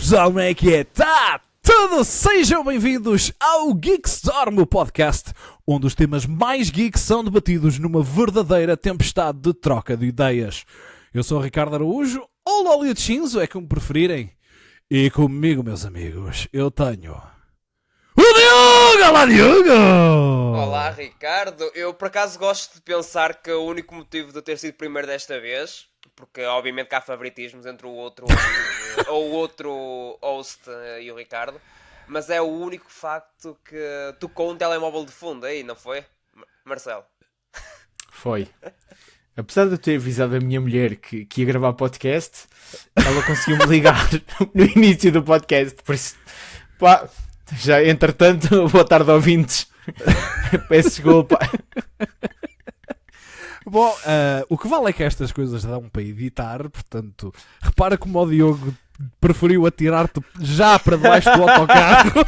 pessoal, como é que é? Tá tudo? Sejam bem-vindos ao Geekstorm, o podcast onde os temas mais geeks são debatidos numa verdadeira tempestade de troca de ideias. Eu sou o Ricardo Araújo, ou Lólio de Shinzo, é como preferirem. E comigo, meus amigos, eu tenho... o Diogo! Olá, Diogo! Olá, Ricardo. Eu, por acaso, gosto de pensar que o único motivo de eu ter sido primeiro desta vez, porque obviamente que há favoritismos entre o outro ou o outro host e o Ricardo, mas é o único facto que tocou um telemóvel de fundo aí, não foi, Marcelo? Foi. Apesar de eu ter avisado a minha mulher que ia gravar podcast, ela conseguiu-me ligar no início do podcast. Por isso, pá, já entretanto, boa tarde, ouvintes. Peço desculpa. Bom, o que vale é que estas coisas dão para editar, portanto, repara como o Diogo preferiu atirar-te já para debaixo do autocarro.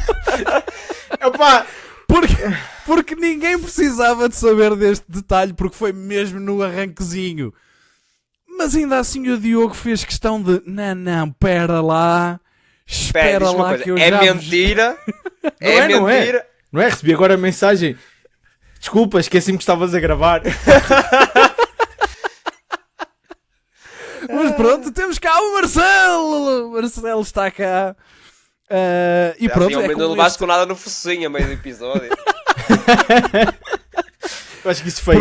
Epá, porque ninguém precisava de saber deste detalhe, porque foi mesmo no arranquezinho. Mas ainda assim o Diogo fez questão de, não, pera lá, espera lá que eu já... É mentira, é mentira. Não é? Recebi agora a mensagem. Desculpa, esqueci-me que estavas a gravar. Mas pronto, temos cá o Marcelo. O Marcelo está cá. E já pronto, assim, não levaste com nada no focinho a meio do episódio. Eu acho que isso foi...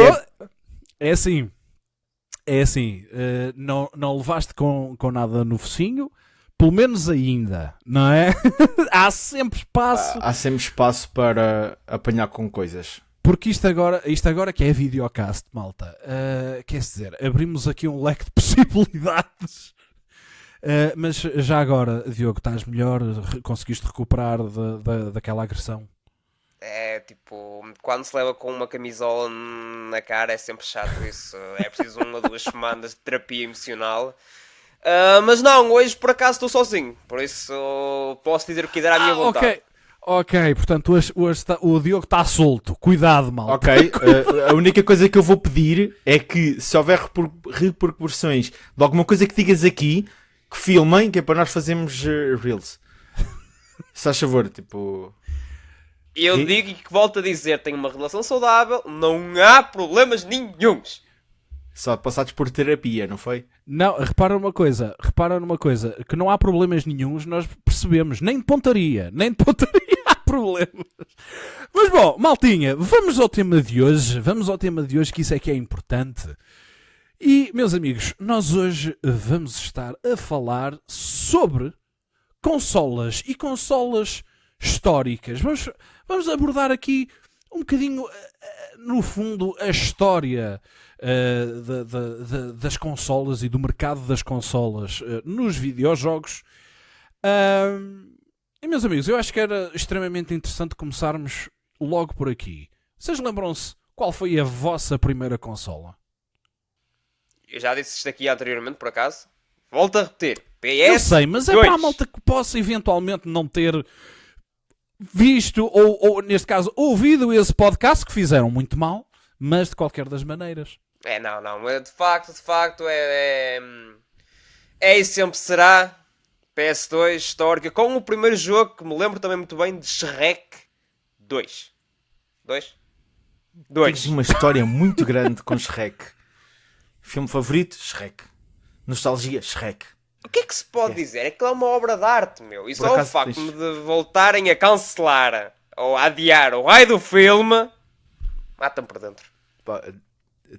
É assim, não levaste com nada no focinho, pelo menos ainda, não é? Há sempre espaço. Há sempre espaço para apanhar com coisas. Porque isto agora que é videocast, malta, quer dizer, abrimos aqui um leque de possibilidades. Mas já agora, Diogo, estás melhor? Conseguiste recuperar daquela agressão? É tipo, quando se leva com uma camisola na cara é sempre chato isso. É preciso 1 ou 2 semanas de terapia emocional. Mas não, hoje por acaso estou sozinho. Por isso posso dizer o que der à minha vontade. Ok, portanto hoje o Diogo está solto. Cuidado, malta. Ok, a única coisa que eu vou pedir é que se houver repercussões de alguma coisa que digas aqui, que filmem, que é para nós fazermos Reels. Se faz favor, tipo... Eu digo e que volto a dizer, tenho uma relação saudável, não há problemas nenhuns. Só passados por terapia, não foi? Não, repara numa coisa, que não há problemas nenhuns, nós percebemos, nem de pontaria há problemas. Mas bom, maltinha, vamos ao tema de hoje, que isso é que é importante. E, meus amigos, nós hoje vamos estar a falar sobre consolas e consolas históricas. Vamos abordar aqui um bocadinho, no fundo, a história das consolas e do mercado das consolas nos videojogos. E, meus amigos, eu acho que era extremamente interessante começarmos logo por aqui. Vocês lembram-se qual foi a vossa primeira consola? Eu já disse isto aqui anteriormente, por acaso. Volto a repetir. PS2. Eu sei, mas é para a malta que possa eventualmente não ter visto ou neste caso, ouvido esse podcast, que fizeram muito mal, mas de qualquer das maneiras. Não. De facto, é e sempre será PS2 histórica, com o primeiro jogo que me lembro também muito bem de Shrek 2. Tens uma história muito grande com Shrek. Filme favorito? Shrek. Nostalgia? Shrek. O que é que se pode dizer? É que é uma obra de arte, meu. E Por só o acaso facto de voltarem a cancelar ou a adiar o raio do filme mata-me por dentro. Pá,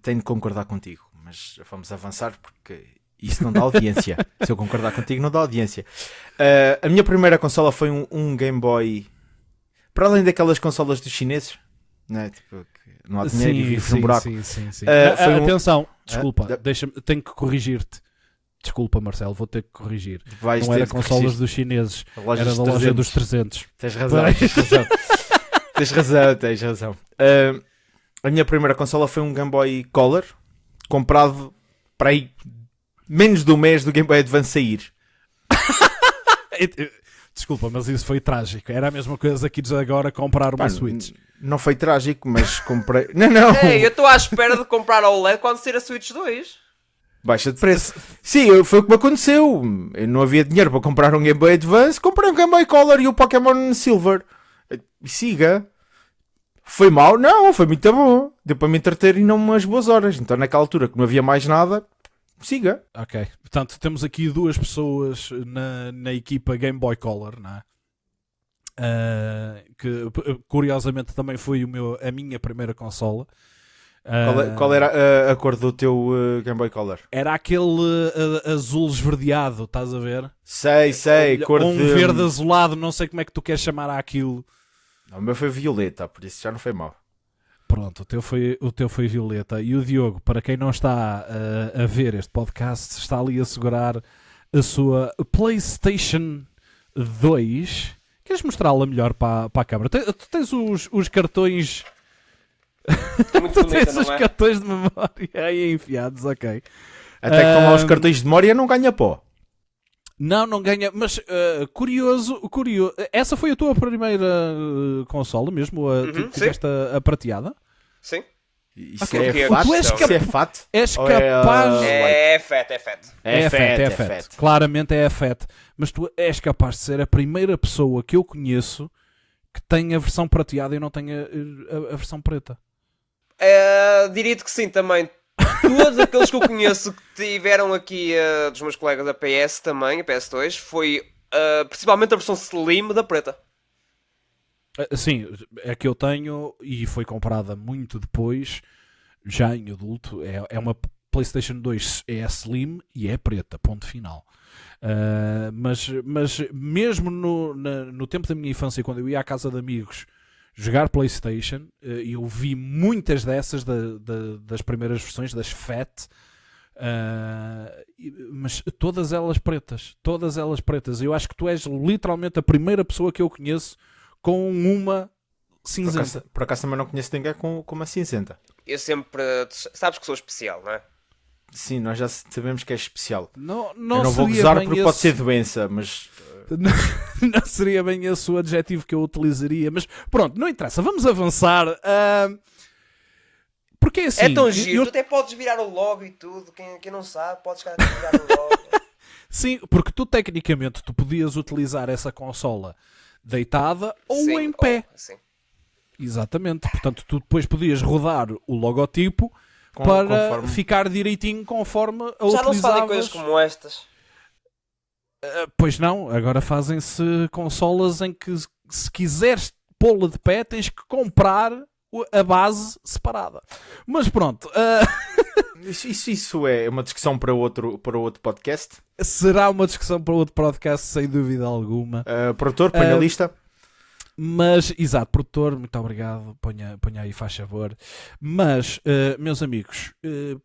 tenho de concordar contigo, mas vamos avançar porque isso não dá audiência. Se eu concordar contigo, não dá audiência. A minha primeira consola foi um Game Boy. Para além daquelas consolas dos chineses, né? Tipo, que não há dinheiro e vive num buraco. Sim. Atenção, desculpa, tenho que corrigir-te. Desculpa, Marcelo, vou ter que corrigir. Vais não era consolas dos chineses, era da loja dos 300. Tens razão. Tens razão. A minha primeira consola foi um Game Boy Color, comprado para aí menos de um mês do Game Boy Advance sair. Desculpa, mas isso foi trágico. Era a mesma coisa que diz agora comprar uma Switch. Não foi trágico, mas comprei... Não. Ei, eu estou à espera de comprar a OLED quando sair a Switch 2. Baixa de preço. Sim, foi o que me aconteceu. Eu não havia dinheiro para comprar um Game Boy Advance, comprei um Game Boy Color e o Pokémon Silver. E siga. Foi mau? Não, foi muito bom. Deu para me entreter e não umas boas horas. Então naquela altura que não havia mais nada, siga. Ok, portanto temos aqui duas pessoas na equipa Game Boy Color, não é? Que curiosamente também foi a minha primeira consola. Qual era a cor do teu Game Boy Color? Era aquele azul esverdeado, estás a ver? Sei, cor Ou um de... verde azulado, não sei como é que tu queres chamar aquilo. Não, o meu foi violeta, por isso já não foi mau. Pronto, o teu foi violeta. E o Diogo, para quem não está a ver este podcast, está ali a segurar a sua PlayStation 2. Queres mostrá-la melhor para a câmara? Tu tens os cartões... Muito Tu bonita, tens os não é? cartões de memória aí enfiados, ok. Até que tomar os cartões de memória não ganha pó. Não ganha, mas curioso, essa foi a tua primeira consola mesmo? Sim. Tiveste a prateada? Sim. Isso Ok, é porque fato? tu és Isso é fato? És Ou capaz... É FAT. É FAT. Claramente é FAT. Mas tu és capaz de ser a primeira pessoa que eu conheço que tem a versão prateada e não tem a versão preta. Diria-te que sim também. Todos aqueles que eu conheço que tiveram aqui, dos meus colegas da PS também, a PS2, foi principalmente a versão Slim da preta. Sim, é que eu tenho e foi comprada muito depois, já em adulto. É uma PlayStation 2, é Slim e é preta, ponto final. Mas mesmo no tempo da minha infância, quando eu ia à casa de amigos jogar PlayStation, eu vi muitas dessas das primeiras versões, das FAT, mas todas elas pretas. Eu acho que tu és literalmente a primeira pessoa que eu conheço com uma cinzenta. Por acaso também não conheço ninguém com uma cinzenta. Eu sempre... Sabes que sou especial, não é? Sim, nós já sabemos que é especial. Não Eu não vou seria gozar bem porque pode ser doença, mas... Não seria bem esse o adjetivo que eu utilizaria, mas pronto, não interessa, vamos avançar. Porque assim, É tão giro, tu até podes virar o logo e tudo. Quem não sabe, podes virar o logo. Sim, porque tu tecnicamente tu podias utilizar essa consola deitada ou Sim, em pé. sim. Exatamente, portanto tu depois podias rodar o logotipo conforme... ficar direitinho conforme a Já não se fazem utilizavas. coisas como estas. Pois não, agora fazem-se consolas em que se quiseres pô-la de pé tens que comprar a base separada. Mas pronto, Isso é uma discussão para outro podcast. será uma discussão para outro podcast sem dúvida alguma. Produtor, põe na lista. Mas, exato, produtor, muito obrigado, ponha aí, faz favor. Mas, meus amigos,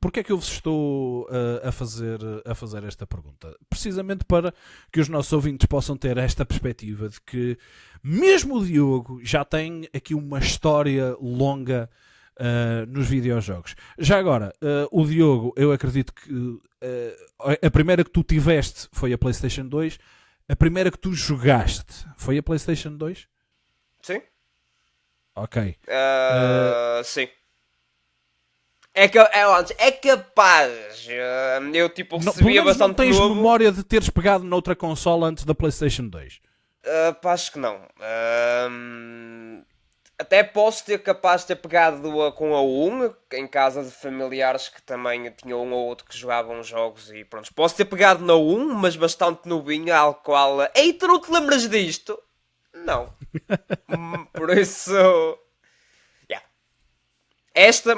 porque é que eu vos estou a fazer esta pergunta? Precisamente para que os nossos ouvintes possam ter esta perspectiva de que mesmo o Diogo já tem aqui uma história longa nos videojogos. Já agora, o Diogo, eu acredito que a primeira que tu tiveste foi a PlayStation 2, a primeira que tu jogaste foi a PlayStation 2? Sim. Ok. Sim. É capaz. Eu tipo Pelo recebia menos não bastante tens novo. memória de teres pegado noutra consola antes da PlayStation 2? Pá, acho que não. Até posso ter capaz de ter pegado com a 1 em casa de familiares que também tinham um ou outro que jogavam jogos e pronto. Posso ter pegado na 1, mas bastante novinha, ao qual... Ei, tu não te lembras disto? Não. Por isso... Yeah. Esta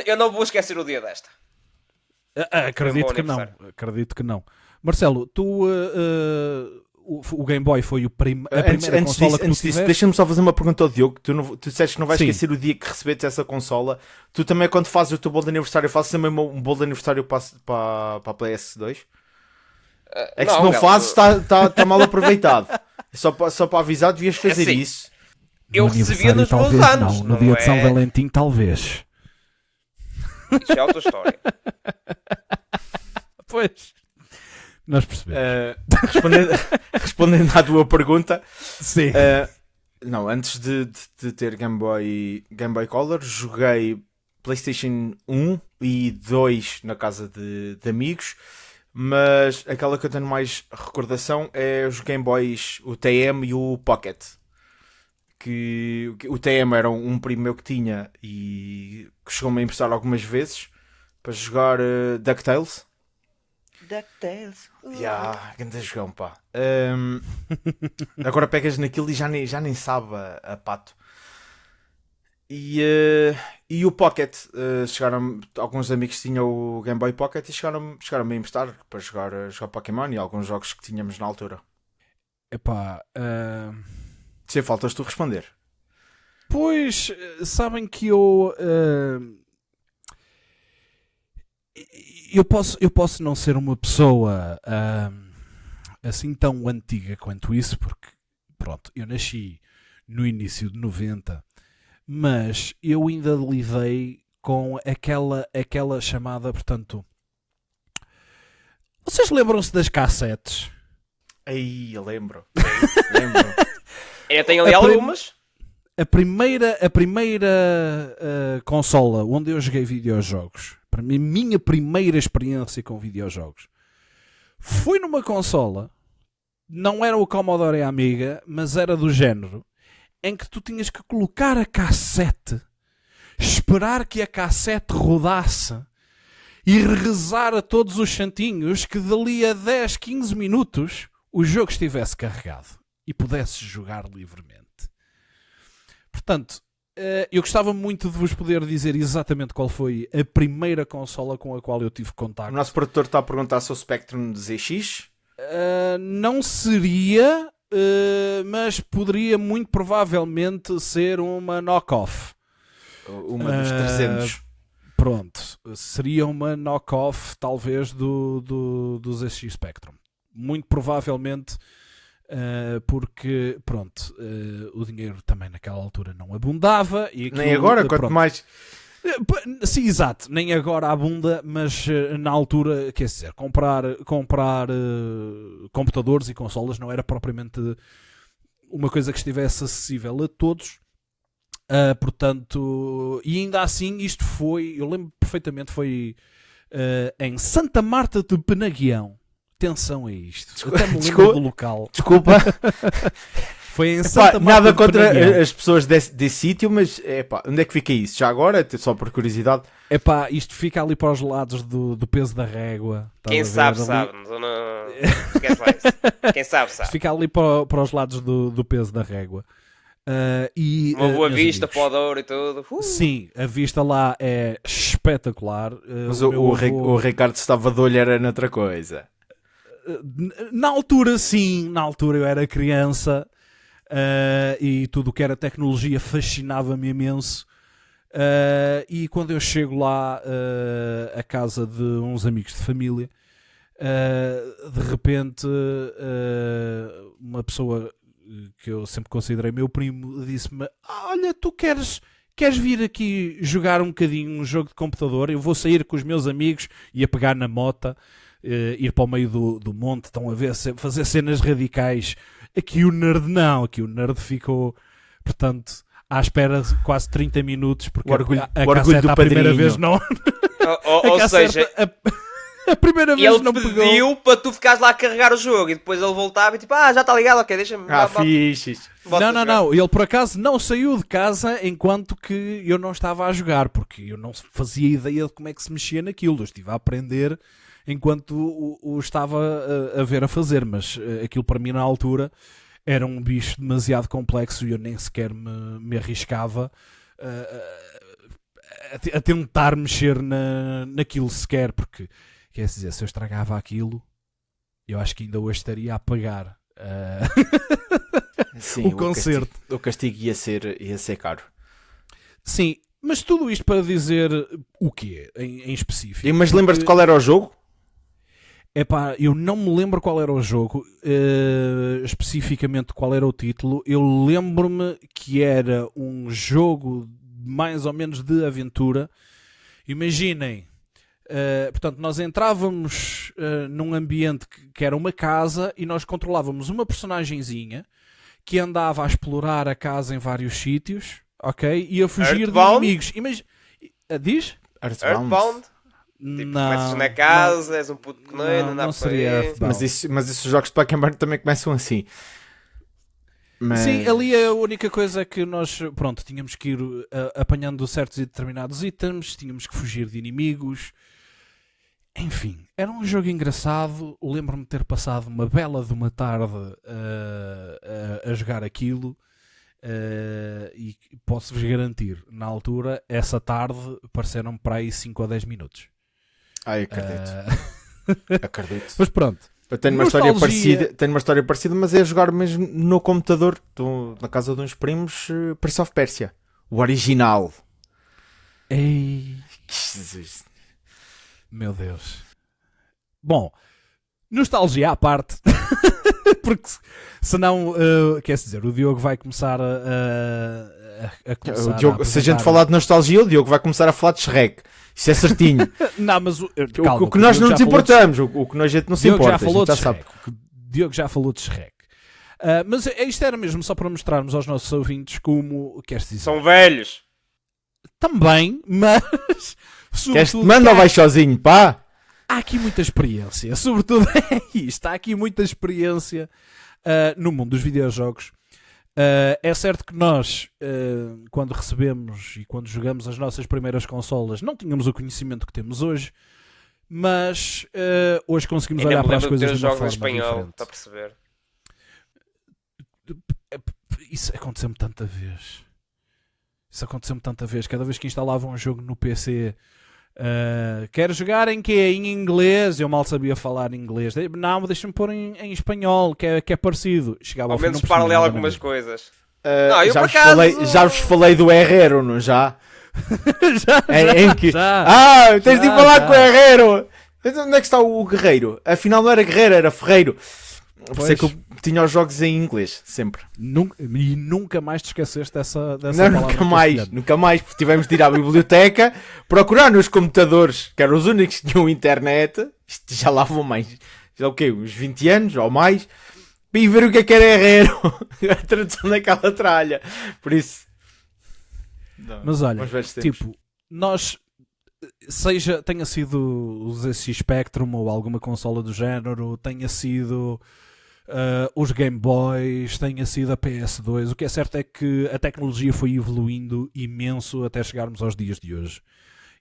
eu não vou esquecer o dia desta. Acredito que não. Acredito que não. Marcelo, tu... o Game Boy foi a primeira consola que tu tiveste? Deixa-me só fazer uma pergunta ao Diogo. Tu disseste que não vais Sim. esquecer o dia que recebeste essa consola. Tu também, quando fazes o teu bolo de aniversário, fazes também um bolo de aniversário para a PS2? É que se não fazes, está mal aproveitado. Só para avisar, devias fazer assim, isso. Eu recebia nos meus anos. No dia de São Valentim, talvez. Isso é outra história. Pois. Nós percebemos. Respondendo à tua pergunta, Sim. não, antes de ter Game Boy Color, joguei PlayStation 1 e 2 na casa de amigos, mas aquela que eu tenho mais recordação é os Game Boys, o TM e o Pocket. Que o TM era um primo meu que tinha e que chegou-me a emprestar algumas vezes para jogar DuckTales. DuckTales. Grande jogão, pá. Agora pegas naquilo e já nem sabe a pato. E o Pocket, alguns amigos tinham o Game Boy Pocket e chegaram a emprestar para jogar Pokémon e alguns jogos que tínhamos na altura. Epá, Se faltas tu responder. pois, sabem que eu posso não ser uma pessoa assim tão antiga quanto isso, porque pronto, eu nasci no início de 90, mas eu ainda lidei com aquela chamada, portanto, vocês lembram-se das cassetes? Aí, eu lembro. Eu tenho ali algumas. A primeira consola onde eu joguei videojogos, para mim, minha primeira experiência com videojogos, foi numa consola, não era o Commodore Amiga, mas era do género, em que tu tinhas que colocar a cassete, esperar que a cassete rodasse e rezar a todos os santinhos que dali a 10, 15 minutos o jogo estivesse carregado e pudesse jogar livremente. Portanto, eu gostava muito de vos poder dizer exatamente qual foi a primeira consola com a qual eu tive O contacto. nosso produtor está a perguntar se o Spectrum ZX. Não seria, mas poderia muito provavelmente ser uma knock-off. Uma dos 300. Pronto, seria uma knock-off talvez do ZX Spectrum. Muito provavelmente, porque pronto, o dinheiro também naquela altura não abundava. E aquilo, Nem agora, quanto pronto. mais. Sim, exato, nem agora abunda, mas na altura, quer dizer, comprar computadores e consolas não era propriamente uma coisa que estivesse acessível a todos. Portanto, e ainda assim isto foi, eu lembro perfeitamente, foi em Santa Marta de Penaguião. Atenção a isto. Até me lembro do local. Desculpa. Foi em Santa Marta Nada de contra Penaguião. as pessoas desse sítio, mas onde é que fica isso? Já agora, só por curiosidade. Epá, isto fica ali para os lados do peso da régua. Estás Quem a ver? sabe, Ali- sabe. Esquece lá isso. Quem sabe, sabe. Fica ali para os lados do peso da régua. E, Uma boa meus vista amigos, para o Douro e tudo. Sim, a vista lá é espetacular. Mas meu o avô- Ricardo estava de olho era noutra coisa. Na altura, sim, na altura eu era criança e tudo o que era tecnologia fascinava-me imenso. E quando eu chego lá à casa de uns amigos de família, de repente uma pessoa que eu sempre considerei meu primo disse-me: olha, tu queres vir aqui jogar um bocadinho um jogo de computador? Eu vou sair com os meus amigos e a pegar na mota, ir para o meio do monte, estão a ver, fazer cenas radicais. Aqui o nerd não, aqui o nerd ficou, portanto, à espera de quase 30 minutos, porque O orgulho- a o orgulho cassete do à primeira padrinho. vez não. Ou cassete, seja, a primeira vez ele não pegou. pediu para tu ficares lá a carregar o jogo e depois ele voltava e tipo, já está ligado, ok, deixa-me. Fixe. Não. Ele por acaso não saiu de casa enquanto que eu não estava a jogar, porque eu não fazia ideia de como é que se mexia naquilo. Eu estive a aprender enquanto o estava a ver a fazer, mas aquilo para mim na altura era um bicho demasiado complexo e eu nem sequer me arriscava a tentar mexer naquilo sequer, porque quer dizer, se eu estragava aquilo, eu acho que ainda hoje estaria a pagar Sim, o concerto. O castigo ia ser caro. Sim, mas tudo isto para dizer o quê, em específico? Mas lembras-te qual era o jogo? Epá, eu não me lembro qual era o jogo, especificamente qual era o título. Eu lembro-me que era um jogo mais ou menos de aventura. Imaginem, portanto, nós entrávamos num ambiente que era uma casa e nós controlávamos uma personagenzinha que andava a explorar a casa em vários sítios, ok? E a fugir de Earthbound? inimigos. Diz? Earthbound. Earthbound? Tipo, começas na casa, és um puto pequeno, não seria Earthbound. Mas isso, os jogos de Pokémon também começam assim. Mas... Sim, ali a única coisa é que nós, pronto, tínhamos que ir apanhando certos e determinados itens, tínhamos que fugir de inimigos. Enfim, era um jogo engraçado. Lembro-me de ter passado uma bela de uma tarde a jogar aquilo. E posso-vos garantir, na altura, essa tarde, pareceram-me para aí 5 ou 10 minutos. Ai, acredito. Mas pronto. Eu tenho uma história parecida, mas é jogar mesmo no computador. Estou na casa de uns primos, Prince of Persia. O original. Ei, Jesus. meu Deus. Bom, nostalgia à parte. Porque senão, quer dizer, o Diogo vai começar a começar Se a gente falar de nostalgia, o Diogo vai começar a falar de Shrek. Isso é certinho. Não, mas calma, o que nós não nos importamos, o que a gente não se importa. Já falou de sabe. Shrek. O Diogo já falou de Shrek. Mas isto era mesmo só para mostrarmos aos nossos ouvintes como, queres dizer? São velhos. Também, mas... Queres-te manda ou vais sozinho, pá? Há aqui muita experiência. Sobretudo é isto. Há aqui muita experiência no mundo dos videojogos. É certo que nós, quando recebemos e quando jogamos as nossas primeiras consolas, não tínhamos o conhecimento que temos hoje, mas hoje conseguimos olhar para as coisas de uma forma diferente. Para perceber. Isso aconteceu-me tanta vez. Cada vez que instalava um jogo no PC, quero jogar em quê? Em inglês. Eu mal sabia falar inglês. Não, deixa-me pôr em espanhol, que é parecido. Chegava ao ao menos fim, paralelo algumas coisas. Não, eu já vos falei do Herrero, não já? já. Tens de ir falar com o Herrero. Onde é que está o Guerreiro? Afinal não era Guerreiro, era Ferreiro. Por isso é que eu tinha os jogos em inglês, sempre. E nunca mais te esqueceste dessa não, palavra. Nunca mais, porque tivemos de ir à biblioteca, procurar nos computadores, que eram os únicos que tinham internet, isto já lá vão mais, já o quê? Uns 20 anos ou mais, e ver o que era Herrero, a tradução daquela tralha. Por isso... Não, mas olha, tipo, nós... tenha sido o ZX Spectrum ou alguma consola do género, tenha sido os Game Boys, tenha sido a PS2, o que é certo é que a tecnologia foi evoluindo imenso até chegarmos aos dias de hoje.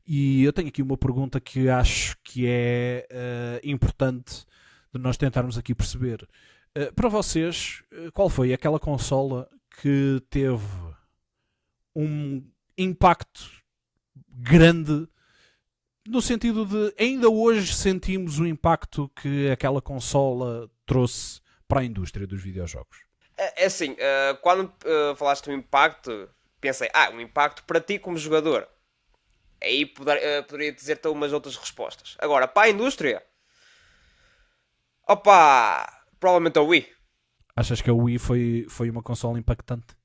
E eu tenho aqui uma pergunta que acho que é importante de nós tentarmos aqui perceber. Para vocês, qual foi aquela consola que teve um impacto grande, no sentido de ainda hoje sentimos o impacto que aquela consola trouxe para a indústria dos videojogos? É assim, quando falaste do impacto, pensei, um impacto para ti como jogador. Aí poderia dizer-te umas outras respostas. Agora, para a indústria, provavelmente a Wii. Achas que a Wii foi uma consola impactante?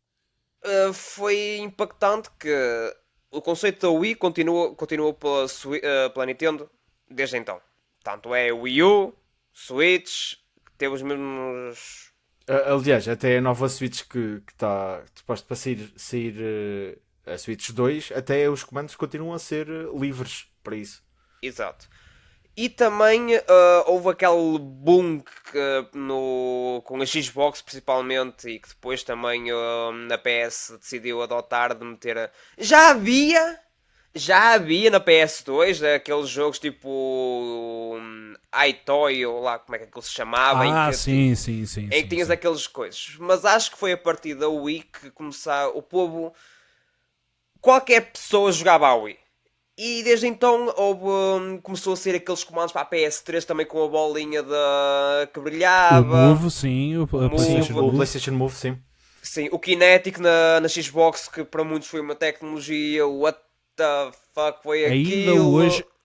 Foi impactante que o conceito da Wii continuou pela Nintendo desde então. Tanto é Wii U, Switch, que teve os mesmos... Aliás, até a nova Switch que está suposto para sair a Switch 2, até os comandos continuam a ser livres para isso. Exato. E também houve aquele boom com a Xbox principalmente, e que depois também a PS decidiu adotar de meter... Já havia na PS2 aqueles jogos tipo iToy, ou lá como é que aquilo se chamava. Sim. Em que tinhas aquelas coisas. Mas acho que foi a partir da Wii que o povo... Qualquer pessoa jogava a Wii. E desde então começou a ser aqueles comandos para a PS3 também com a bolinha que brilhava. O Move, sim. O PlayStation Move, sim. Sim, o Kinetic na Xbox, que para muitos foi uma tecnologia. What the fuck foi aquilo?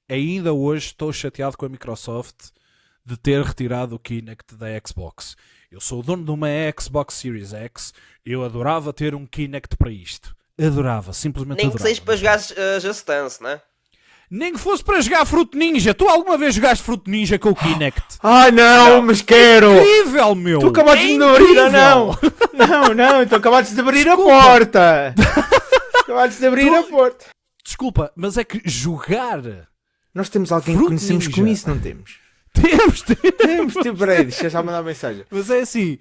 Ainda hoje estou chateado com a Microsoft de ter retirado o Kinect da Xbox. Eu sou o dono de uma Xbox Series X. Eu adorava ter um Kinect para isto. Adorava, simplesmente adorava. Nem que seja para jogar Just Dance, né? Nem que fosse para jogar Fruit Ninja. Tu alguma vez jogaste Fruit Ninja com o Kinect? Não, mas quero! Incrível, meu! Tu acabaste de abrir ou não? Não, tu acabaste de abrir a porta! Acabaste de abrir a porta. desculpa, mas é que jogar... Nós temos alguém que Fruit conhecemos Ninja. com isso, não temos? Temos. Peraí, deixa eu já mandar mensagem. Mas é assim,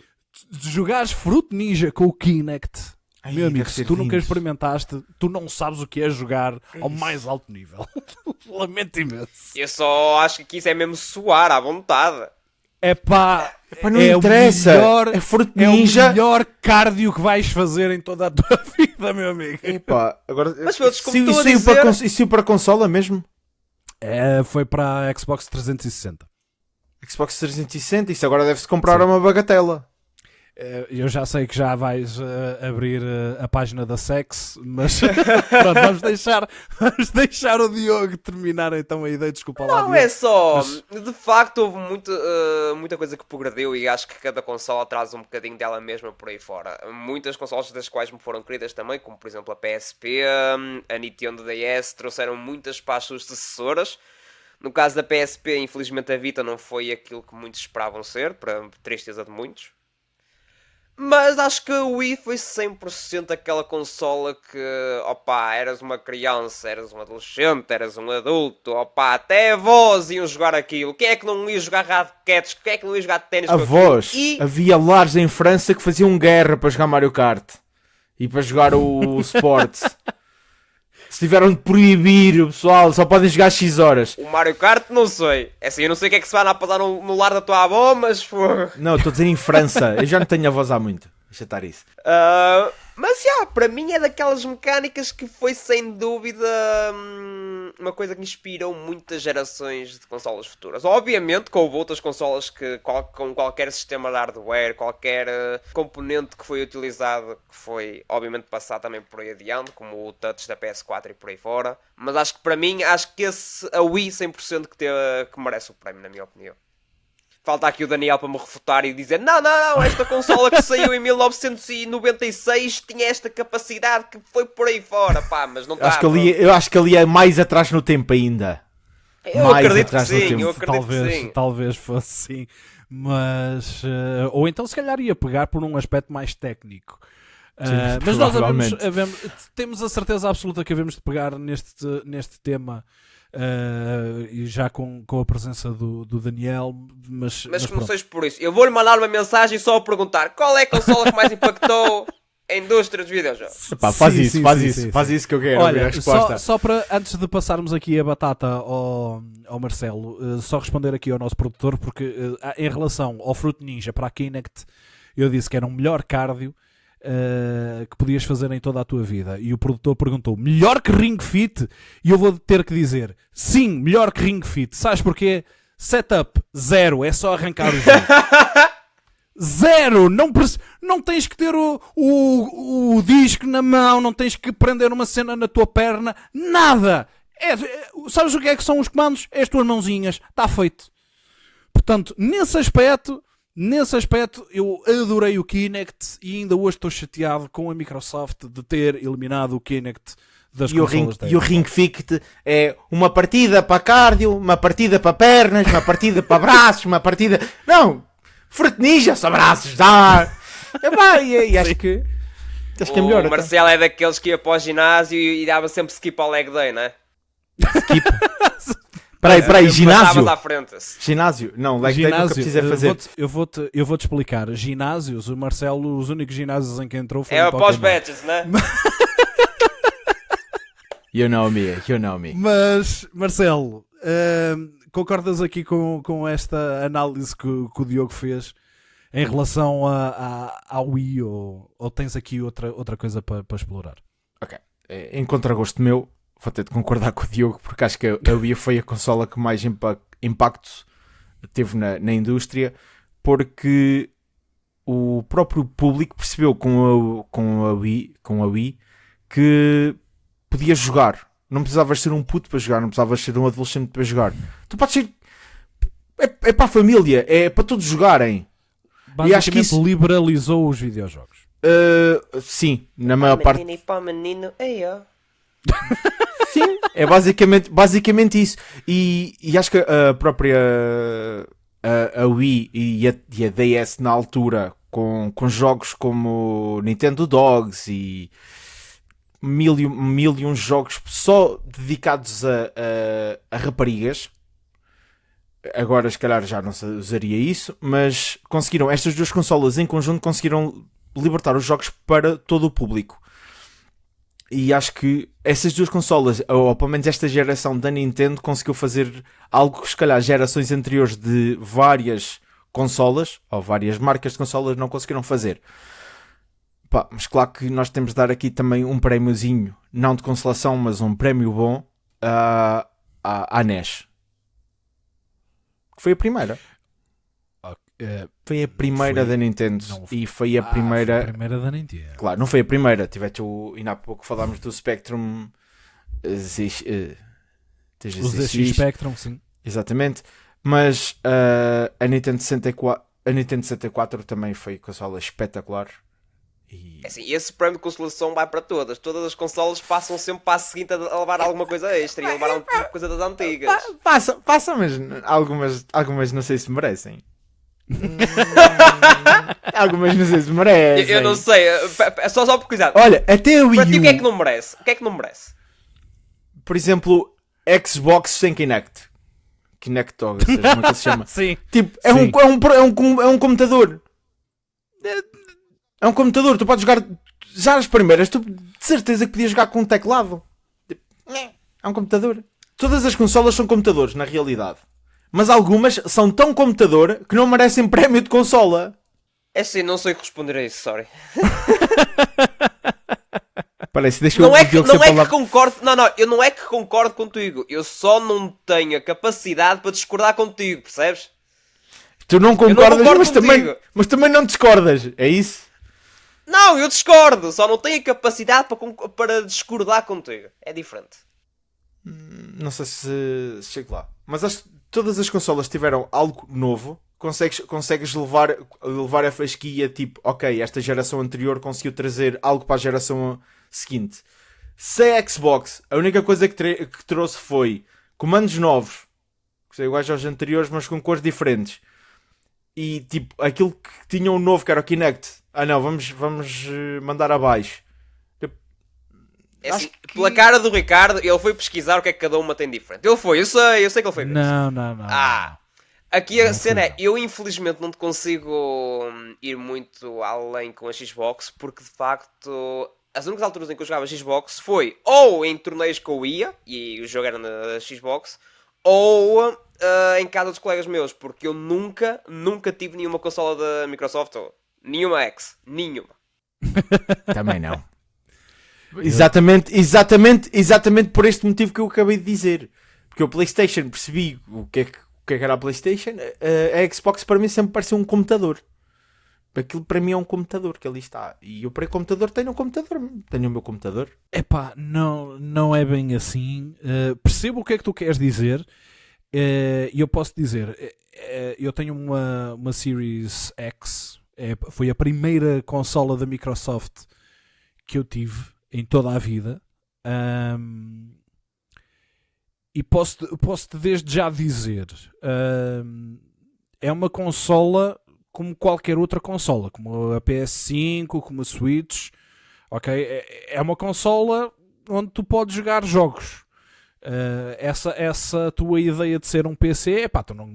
de jogares Fruit Ninja com o Kinect, Ai, meu amigo, deve se ser tu nunca lindo. experimentaste, tu não sabes o que é jogar ao mais alto nível. Lamento imenso. Eu só acho que isso é mesmo suar à vontade. É pá, Epá, não é interessa. o melhor, É Fruit é o Ninja. melhor cardio que vais fazer em toda a tua vida, meu amigo. Epá, agora... Mas, pronto, como se estou a saiu para, dizer- e saiu para consola mesmo? Foi para a Xbox 360. Xbox 360, isso agora deve-se comprar uma bagatela. Eu já sei que já vais abrir a página da Sex, mas pronto, vamos deixar o Diogo terminar então a ideia. Desculpa lá, Não, Diogo. é só. Mas- De facto, houve muita coisa que progrediu e acho que cada consola traz um bocadinho dela mesma por aí fora. Muitas consolas das quais me foram queridas também, como por exemplo a PSP, a Nintendo DS, trouxeram muitas para as suas sucessoras. No caso da PSP, infelizmente a Vita não foi aquilo que muitos esperavam ser, para tristeza de muitos. Mas acho que a Wii foi 100% aquela consola que, opá, eras uma criança, eras um adolescente, eras um adulto, opá, até avós iam jogar aquilo. Quem é que não ia jogar raquetes? Quem é que não ia jogar ténis com Avós, aquilo? E havia lares em França que faziam guerra para jogar Mario Kart e para jogar o Sports. Se tiveram de proibir o pessoal, só podem jogar X horas. o Mario Kart, não sei. É assim, eu não sei o que é que se vai andar a passar no lar da tua avó, mas... Não, estou a dizer em França. Eu já não tenho avós há muito. Deixa estar isso. Mas para mim é daquelas mecânicas que foi sem dúvida uma coisa que inspirou muitas gerações de consolas futuras. Obviamente que houve outras consolas que com qualquer sistema de hardware, qualquer componente que foi utilizado, que foi obviamente passado também por aí adiante, como o touch da PS4 e por aí fora. Mas acho que para mim, acho que a Wii 100% que merece o prémio, na minha opinião. Falta aqui o Daniel para me refutar e dizer não, esta consola que saiu em 1996 tinha esta capacidade que foi por aí fora, pá, mas não está. Eu acho que ali é mais atrás no tempo ainda. Eu mais acredito que atrás no sim, tempo. eu acredito que sim. Talvez fosse sim, mas ou então se calhar ia pegar por um aspecto mais técnico. Mas nós provavelmente. temos a certeza absoluta que havemos de pegar neste tema e já com a presença do Daniel, mas pronto. começais por isso. Eu vou-lhe mandar uma mensagem só a perguntar qual é a consola que mais impactou a indústria dos videojogos. Epá, faz Sim, isso, sim, faz sim, isso, sim, faz sim. isso que eu quero ouvir a Olha, resposta. só para, antes de passarmos aqui a batata ao Marcelo, só responder aqui ao nosso produtor, porque em relação ao Fruit Ninja para a Kinect, eu disse que era um melhor cardio que podias fazer em toda a tua vida. E o produtor perguntou, melhor que Ring Fit? E eu vou ter que dizer, sim, melhor que Ring Fit. Sabes porquê? Setup, 0. É só arrancar o jogo. 0! Não tens que ter o disco na mão, não tens que prender uma cena na tua perna, nada! Sabes o que é que são os comandos? É as tuas mãozinhas, está feito. Portanto, nesse aspecto, eu adorei o Kinect e ainda hoje estou chateado com a Microsoft de ter eliminado o Kinect das consolas dela. E o Ring Fit é uma partida para cardio, uma partida para pernas, uma partida para braços, uma partida... Não! Fruit Ninja, só braços, dá! E acho que é melhor. O Marcelo é daqueles que ia para o ginásio e dava sempre skip ao leg day, não é? Skip. Peraí, ginásio? Passavas à frente. Ginásio? Não, leg day nunca precisei fazer. Eu vou-te explicar. Ginásios, o Marcelo, os únicos ginásios em que entrou foi É no após Pokémon. badges, não é? You know me. Mas, Marcelo, concordas aqui com esta análise que o Diogo fez em relação à Wii ou tens aqui outra coisa para explorar? Ok. Em contragosto meu, vou ter de concordar com o Diogo, porque acho que a Wii foi a consola que mais impacto teve na indústria, porque o próprio público percebeu com a Wii que podia jogar. Não precisavas ser um puto para jogar, não precisavas ser um adolescente para jogar. Tu podes ser... É para a família, é para todos jogarem. Basicamente E acho que isso liberalizou os videojogos. Sim, na maior parte. Menino e para menino, ó. Sim, é basicamente isso. E acho que a própria a Wii e a DS na altura, com jogos como Nintendo Dogs e mil e uns jogos só dedicados a raparigas. Agora, se calhar, já não se usaria isso, mas conseguiram, estas duas consolas em conjunto, conseguiram libertar os jogos para todo o público. E acho que essas duas consolas, ou pelo menos esta geração da Nintendo, conseguiu fazer algo que, se calhar, gerações anteriores de várias consolas, ou várias marcas de consolas, não conseguiram fazer. Pá, mas claro que nós temos de dar aqui também um prémiozinho, não de consolação, mas um prémio bom à NES. Que foi a primeira. Foi a primeira da Nintendo. E foi a primeira... Foi a primeira da Nintendo. Claro, não foi a primeira. Tiveste ainda há pouco falámos do Spectrum... O ZX Spectrum, sim. Exatamente. Mas a Nintendo 64 também foi consola espetacular. E... É assim, esse prémio de consolação vai para todas. Todas as consolas passam sempre para a seguinte a levar alguma coisa extra e a levar alguma coisa das antigas. Passa, mas algumas não sei se merecem. Algumas não sei se merecem. Eu não sei, só por curiosidade. Olha, até o Wii U. Para ti o que é que não merece? O que é que não merece? Por exemplo, Xbox sem Kinect. Kinect, ou seja, como é que se chama? Sim. Tipo, Sim. É um computador. É um computador, tu podes jogar. Já as primeiras, tu de certeza que podias jogar com um teclado. Tipo, é um computador. Todas as consolas são computadores, na realidade. Mas algumas são tão computador que não merecem prémio de consola. É assim, não sei responder a isso, sorry. Parece, deixa Não eu é que concordo. Não, eu não é que concordo contigo. Eu só não tenho a capacidade para discordar contigo, percebes? Tu não concordas, concordo mas também não discordas, é isso? Não, eu discordo. Só não tenho a capacidade para discordar contigo. É diferente. Não sei se chego lá. Mas acho que todas as consolas tiveram algo novo. Consegues levar a fasquia, tipo, ok, esta geração anterior conseguiu trazer algo para a geração seguinte. Se a Xbox, a única coisa que trouxe foi comandos novos, que são iguais aos anteriores, mas com cores diferentes. E tipo, aquilo que tinha um novo, que era o Kinect. Não, vamos mandar abaixo. É assim, pela cara do Ricardo, ele foi pesquisar o que é que cada uma tem diferente. Ele foi, eu sei que ele foi. Não. Aqui a cena é, eu infelizmente não te consigo ir muito além com a Xbox, porque de facto as únicas alturas em que eu jogava Xbox foi ou em torneios que eu ia, e o jogo era na Xbox, ou em casa dos colegas meus, porque eu nunca tive nenhuma consola da Microsoft, ou nenhuma X, nenhuma. Também não. Exatamente por este motivo que eu acabei de dizer. Porque o PlayStation, percebi o que é que era a PlayStation, a Xbox para mim sempre pareceu um computador. Aquilo para mim é um computador que ali está. E eu para computador tenho um computador. Tenho o meu computador. Epá, não é bem assim. Percebo o que é que tu queres dizer. E eu posso dizer, eu tenho uma Series X. Foi a primeira consola da Microsoft que eu tive em toda a vida. E posso-te desde já dizer, é uma consola como qualquer outra consola, como a PS5, como a Switch, ok? É uma consola onde tu podes jogar jogos. Essa tua ideia de ser um PC, epá, tu não.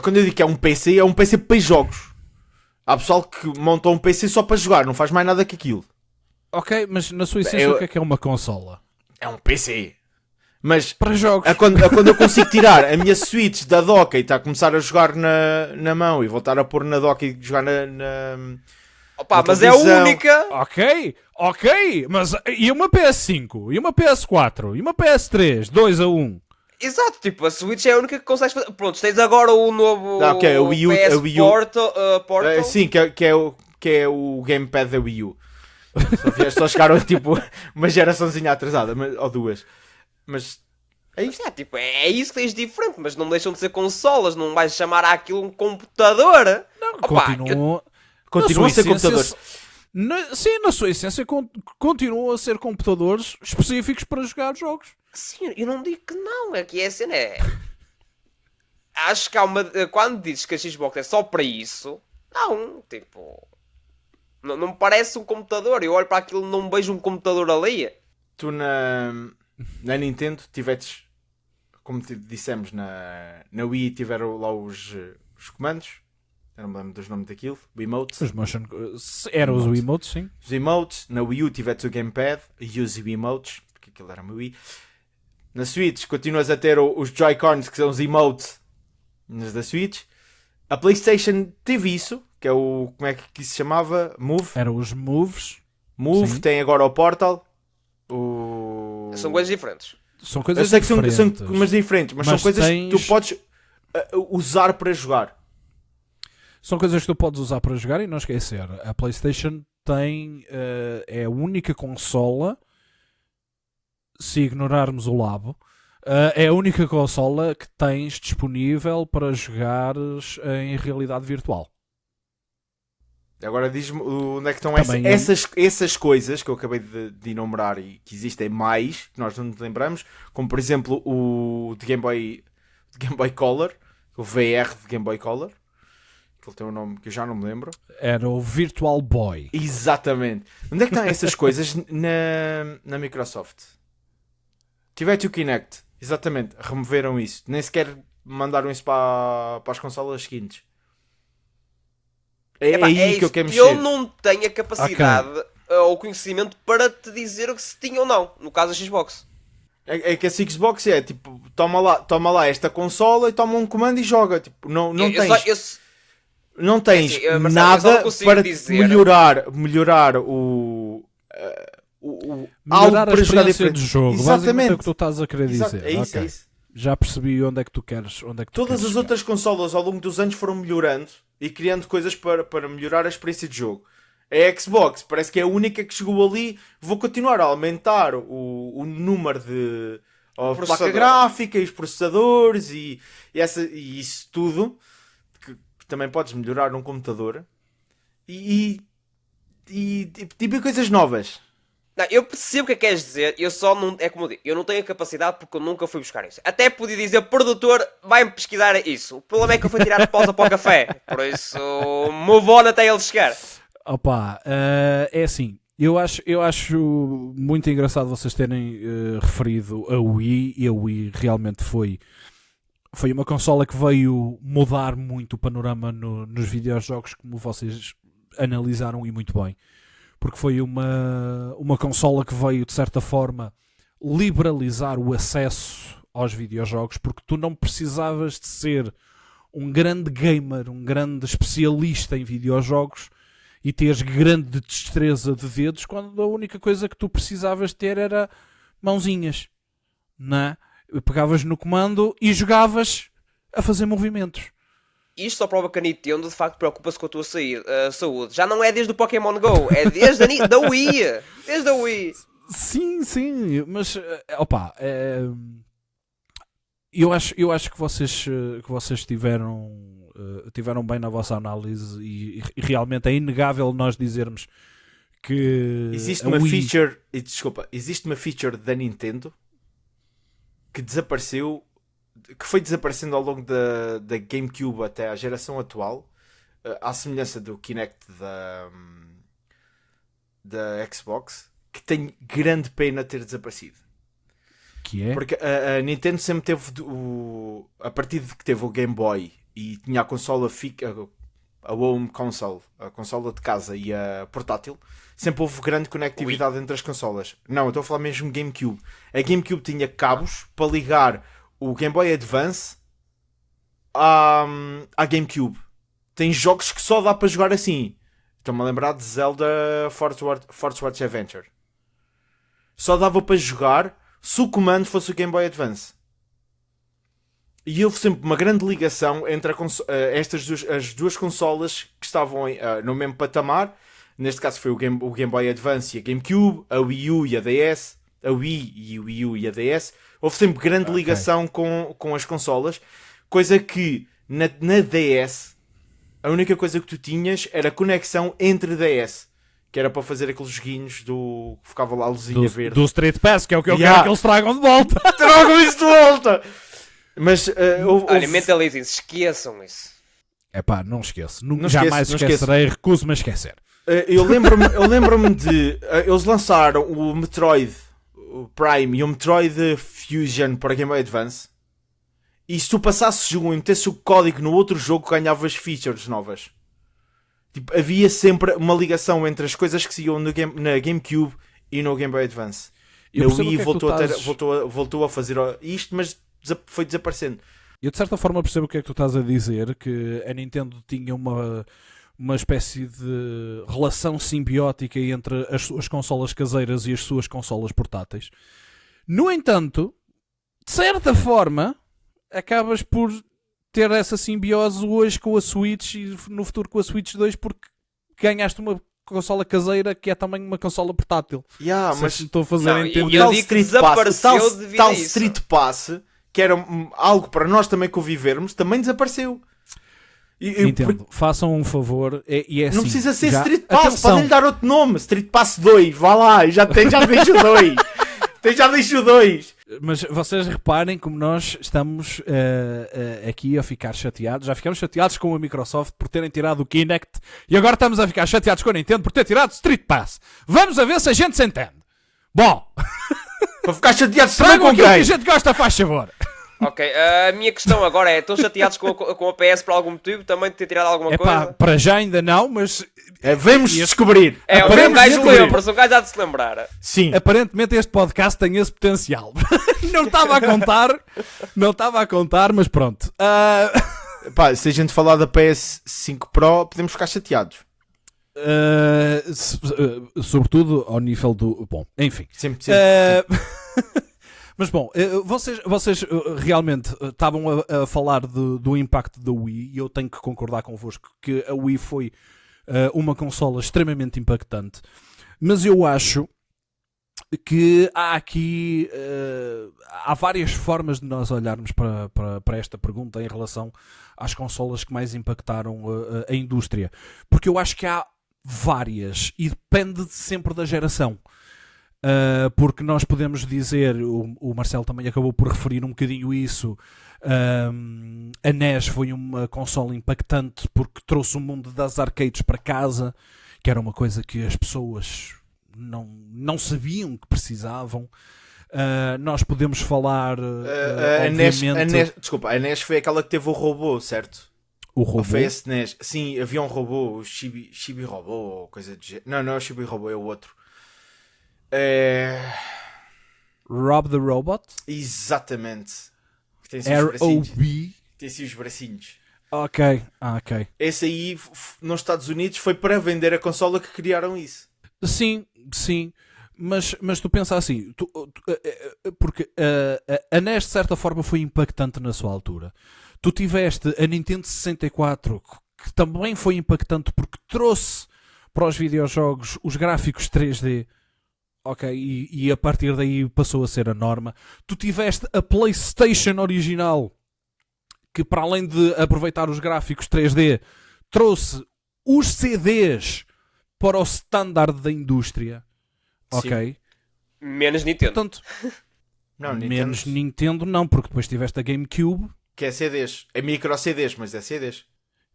Quando eu digo que é um PC para jogos. Há pessoal que monta um PC só para jogar, não faz mais nada que aquilo. Ok, mas na sua essência o que é uma consola? É um PC. Mas para jogos. Quando eu consigo tirar a minha Switch da dock e está a começar a jogar na mão e voltar a pôr na dock e jogar na Opa, mas é a única. Ok, mas e uma PS5? E uma PS4? E uma PS3? 2-1? Exato, tipo, a Switch é a única que consegues fazer. Pronto, tens agora o novo o Wii U, PS o Wii U. Portal. Sim, que é o Gamepad da Wii U. Só chegaram tipo uma geraçãozinha atrasada, ou duas. Mas é isso. É isso que tens diferente, mas não deixam de ser consolas, não vais chamar aquilo um computador. Não, continua a ser computadores. Sim, na sua essência continuam a ser computadores específicos para jogar jogos. Sim, eu não digo que não, é que é assim, é. Acho que há uma. Quando dizes que a Xbox é só para isso, não, tipo. Não me parece um computador. Eu olho para aquilo e não vejo um computador ali. Tu na Nintendo tiveste, como dissemos, na Wii tiveram lá os comandos. Eu não me lembro dos nomes daquilo. O emotes. Os motion... Eram os emotes, sim. Os emotes. Na Wii U tiveste o gamepad e os emotes, porque aquilo era uma Wii. Na Switch continuas a ter os Joy-Cons, que são os emotes da Switch. A PlayStation teve isso, que é o... Como é que se chamava? Move. Eram os moves. Move, sim. tem agora o Portal. São coisas diferentes. São coisas Eu sei que diferentes. são umas diferentes, mas são coisas que tu podes usar para jogar. São coisas que tu podes usar para jogar e não esquecer. A PlayStation tem... é a única consola, se ignorarmos o Labo, é a única consola que tens disponível para jogares em realidade virtual. Agora diz-me onde é que estão Também essas coisas que eu acabei de enumerar e que existem mais, que nós não nos lembramos, como por exemplo o de Game Boy Color, o VR de Game Boy Color, que ele tem um nome que eu já não me lembro. Era o Virtual Boy. Exatamente. Onde é que estão essas coisas na Microsoft? Tiveste o Kinect, exatamente, removeram isso, nem sequer mandaram isso para as consolas seguintes. É aí que eu quero mexer. Eu não tenho a capacidade ou conhecimento para te dizer se tinha ou não, no caso da Xbox. É que a Xbox é tipo, toma lá esta consola e toma um comando e joga. Tipo, não tens, não tens Marcelo, nada para melhorar melhorar a para jogar experiência do jogo. Basicamente Exatamente. é o que tu estás a querer dizer. É isso, Okay. é isso. Já percebi onde é que tu queres. Todas as outras consolas ao longo dos anos foram melhorando e criando coisas para melhorar a experiência de jogo. A Xbox parece que é a única que chegou ali. Vou continuar a aumentar o número de placa gráfica e os processadores e isso tudo, que também podes melhorar num computador e tipo coisas novas. Não, eu percebo o que é que queres dizer, eu só não. É como eu digo, eu não tenho a capacidade porque eu nunca fui buscar isso. Até podia dizer, produtor, vai-me pesquisar isso. O problema é que eu fui tirar a pausa para o café. Por isso, move on até ele chegar. Opa, é assim. Eu acho muito engraçado vocês terem referido a Wii, e a Wii realmente foi uma consola que veio mudar muito o panorama nos videojogos, como vocês analisaram e muito bem. Porque foi uma consola que veio, de certa forma, liberalizar o acesso aos videojogos, porque tu não precisavas de ser um grande gamer, um grande especialista em videojogos e teres grande destreza de dedos, quando a única coisa que tu precisavas ter era mãozinhas, não é? Pegavas no comando e jogavas a fazer movimentos. Isto só prova que a Nintendo de facto preocupa-se com a tua saúde. Já não é desde o Pokémon GO, é desde da Wii. Desde a Wii. Sim, mas opa, eu acho que vocês tiveram bem na vossa análise e realmente é inegável nós dizermos que existe uma feature da Nintendo que desapareceu, que foi desaparecendo ao longo da GameCube até à geração atual, à semelhança do Kinect da Xbox, que tem grande pena ter desaparecido. Que é? Porque a Nintendo sempre teve a partir de que teve o Game Boy e tinha a consola a home console, a consola de casa e a portátil, sempre houve grande conectividade entre as consolas. Não, eu estou a falar mesmo GameCube. A GameCube tinha cabos para ligar o Game Boy Advance à GameCube. Tem jogos que só dá para jogar assim. Estou-me a lembrar de Zelda Force Watch Adventure. Só dava para jogar se o comando fosse o Game Boy Advance. E houve sempre uma grande ligação entre as duas consolas que estavam no mesmo patamar. Neste caso foi o Game Boy Advance e a GameCube, a Wii U e a DS. A Wii e o Wii U e a DS. Houve sempre grande ligação com as consolas. Coisa que na DS a única coisa que tu tinhas era conexão entre DS. Que era para fazer aqueles joguinhos que ficava lá a luzinha verde. Do Street Pass, que é o que eu quero que eles tragam de volta. Tragam isso de volta! Mas Olha, mentalizem-se, esqueçam isso. Epá, não esqueço. Não Jamais esqueço, não esquecerei, recuso-me a esquecer. Eu lembro-me de... eles lançaram o Metroid Prime e o Metroid Fusion para Game Boy Advance. E se tu passasses um e metesses o código no outro jogo, ganhavas features novas. Tipo, havia sempre uma ligação entre as coisas que se iam na GameCube e no Game Boy Advance. Eu A percebo Wii o que é que tu estás- voltou a fazer isto, mas foi desaparecendo. Eu de certa forma percebo o que é que tu estás a dizer, que a Nintendo tinha uma espécie de relação simbiótica entre as suas consolas caseiras e as suas consolas portáteis. No entanto, de certa forma, acabas por ter essa simbiose hoje com a Switch e no futuro com a Switch 2 porque ganhaste uma consola caseira que é também uma consola portátil. Yeah, Mas mas estou a fazer Não, entender. e eu digo que desapareceu tal devido a isso. Street Pass, que era algo para nós também convivermos, também desapareceu. Entendo. Façam um favor e é assim, Não precisa ser já- Street Pass, atenção, podem lhe dar outro nome. Street Pass 2, vá lá, já deixo o 2. Já deixo o 2. mas vocês reparem como nós estamos aqui a ficar chateados. Já ficamos chateados com a Microsoft por terem tirado o Kinect e agora estamos a ficar chateados com a Nintendo por ter tirado o Street Pass. Vamos a ver se a gente se entende. Bom, Para ficar chateado também tragam com aquilo que a quem? gente gosta, faz favor. Ok, a minha questão agora é: estão chateados com a PS por algum motivo? Também de ter tirado alguma Epá, coisa? para já ainda não, mas Vamos descobrir. É, o Aparentemente gajo descobrir. lembra-se, o gajo há de se lembrar. Sim. aparentemente este podcast tem esse potencial. Não estava a contar, mas pronto. Pá, se a gente falar da PS5 Pro, podemos ficar chateados. Sobretudo ao nível do... Bom, enfim. Sempre. Mas bom, vocês realmente estavam a falar do impacto da Wii e eu tenho que concordar convosco que a Wii foi uma consola extremamente impactante. Mas eu acho que há aqui há várias formas de nós olharmos para esta pergunta em relação às consolas que mais impactaram a indústria. Porque eu acho que há várias e depende sempre da geração. Porque nós podemos dizer, o Marcelo também acabou por referir um bocadinho isso, a NES foi uma consola impactante porque trouxe o mundo das arcades para casa, que era uma coisa que as pessoas não sabiam que precisavam. Nós podemos falar, obviamente... Desculpa, a NES foi aquela que teve o robô, certo? O robô? Ou foi esse NES? Sim, havia um robô, o Chibi Robô, ou coisa de jeito. Não é o Chibi Robô, é o outro. Rob the Robot? Exatamente. Que tem assim os bracinhos. R.O.B. Tem assim os bracinhos. Ok. Esse aí, nos Estados Unidos, foi para vender a consola que criaram isso. Sim. Mas tu pensa assim, porque a NES de certa forma foi impactante na sua altura. Tu tiveste a Nintendo 64, que também foi impactante porque trouxe para os videojogos os gráficos 3D. Ok, e a partir daí passou a ser a norma. Tu tiveste a PlayStation original, que para além de aproveitar os gráficos 3D, trouxe os CDs para o standard da indústria. Ok? Menos Nintendo. Portanto, Não, menos Nintendo não, porque depois tiveste a GameCube. Que é CDs. É micro CDs, mas é CDs.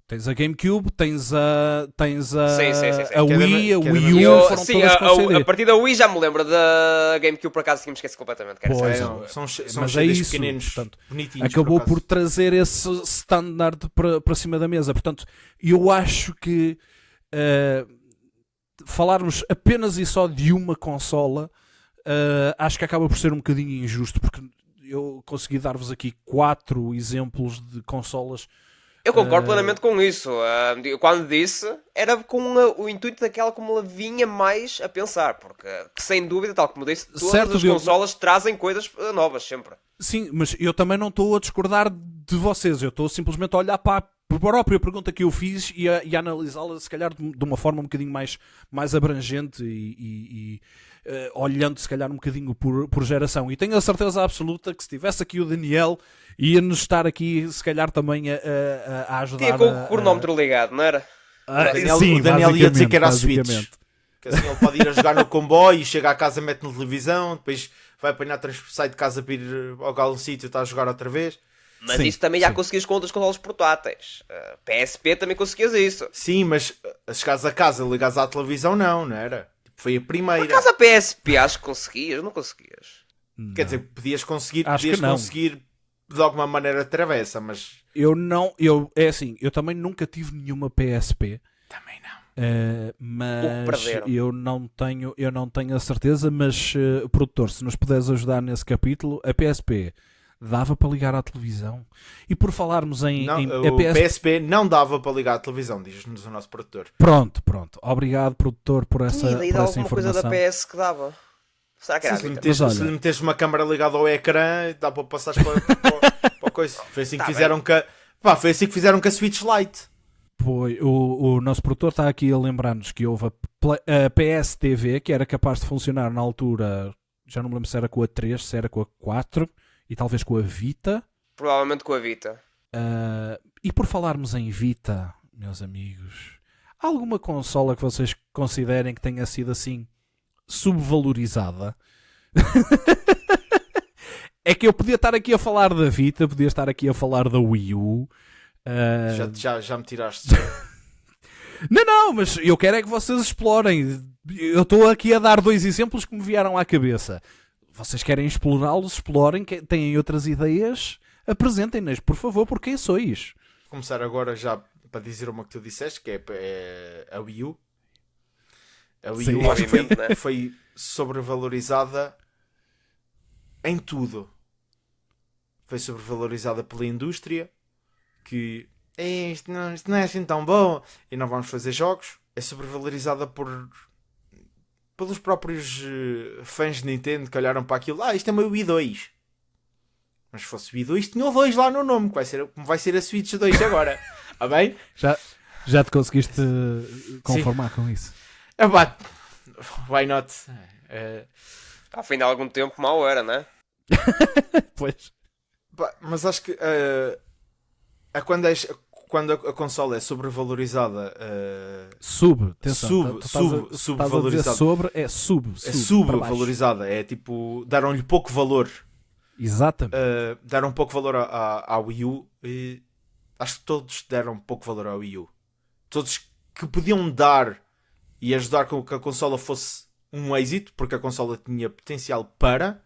Tens a GameCube, tens a Sim. a Wii, a Wii Eu, U, foram sim, todas com CD. a partir da Wii já me lembro da GameCube, por acaso tínhamos esquecido completamente. Quero Pois, dizer. São mas CDs é isso, pequeninos, portanto, bonitinhos. acabou acaso. por trazer esse standard para cima da mesa. Portanto, eu acho que falarmos apenas e só de uma consola, acho que acaba por ser um bocadinho injusto, porque eu consegui dar-vos aqui 4 exemplos de consolas. Eu concordo plenamente com isso. Quando disse, era com o intuito daquela como ela vinha mais a pensar, porque sem dúvida, tal como disse, todas Certo, as consolas trazem coisas novas sempre. Sim, mas eu também não estou a discordar de vocês. Eu estou simplesmente a olhar para a própria pergunta que eu fiz e a analisá-la, se calhar, de uma forma um bocadinho mais abrangente e olhando, se calhar, um bocadinho por geração. E tenho a certeza absoluta que se tivesse aqui o Daniel, ia-nos estar aqui, se calhar, também a ajudar. Tinha com o cronómetro ligado, não era? O Daniel ia dizer que era a Switch. basicamente. Que assim ele pode ir a jogar no comboio, chega à casa, mete na televisão, depois vai apanhar sai de casa para ir ao algum sítio e está a jogar outra vez. Mas Sim, isso também já sim. conseguias com outras consoles portáteis. PSP também conseguias isso. Sim, mas chegares a casa, ligares à televisão, não era? Tipo, foi a Por primeira. acaso a PSP acho que conseguias, não conseguias. Quer dizer, podias conseguir, Acho que não. de alguma maneira travessa, mas É assim, eu também nunca tive nenhuma PSP. também não. O que Mas perderam. eu não tenho a certeza, mas produtor, se nos puderes ajudar nesse capítulo, a PSP dava para ligar à televisão. E por falarmos em, Não, em o PSP não dava para ligar à televisão, diz-nos o nosso produtor. Pronto. Obrigado, produtor, por Tinha essa, ideia de por essa alguma coisa da informação. PS que dava. Será que era a Se lhe Vita? meteres, Mas se olha- lhe meteres uma câmara ligada ao ecrã, dá para passar para a coisa. Foi assim que Tá fizeram foi assim que fizeram com a Switch Lite. O nosso produtor está aqui a lembrar-nos que houve a PS TV, que era capaz de funcionar na altura, já não me lembro se era com a 3, se era com a 4 e talvez com a Vita. Provavelmente com a Vita. E por falarmos em Vita, meus amigos, há alguma consola que vocês considerem que tenha sido assim subvalorizada? É que eu podia estar aqui a falar da Vita, podia estar aqui a falar da Wii U. Já me tiraste. Não, mas eu quero é que vocês explorem. Eu estou aqui a dar 2 exemplos que me vieram à cabeça. Vocês querem explorá-los? Explorem. Têm outras ideias? Apresentem-nas, por favor, porque sois. Vou começar agora já para dizer uma que tu disseste, que é a Wii U. A Wii Sim. U acho que Obviamente, né? foi sobrevalorizada em tudo. Foi sobrevalorizada pela indústria, que isto não é assim tão bom e não vamos fazer jogos. É sobrevalorizada pelos próprios fãs de Nintendo que olharam para aquilo. Isto é uma Wii 2. Mas se fosse Wii 2 tinha o 2 lá no nome, como vai ser a Switch 2 agora. Está bem? Já te conseguiste conformar com isso? Why not? Ao fim de algum tempo mal era, né? Pois. Mas acho que quando a consola é sobrevalorizada, Atenção, subvalorizada. Estás a dizer sobre, é sub. É para baixo. subvalorizada. É tipo, deram-lhe pouco valor. Exatamente. Deram pouco valor à Wii U. E acho que todos deram pouco valor à Wii U. Todos que podiam dar e ajudar com que a consola fosse um êxito, porque a consola tinha potencial para,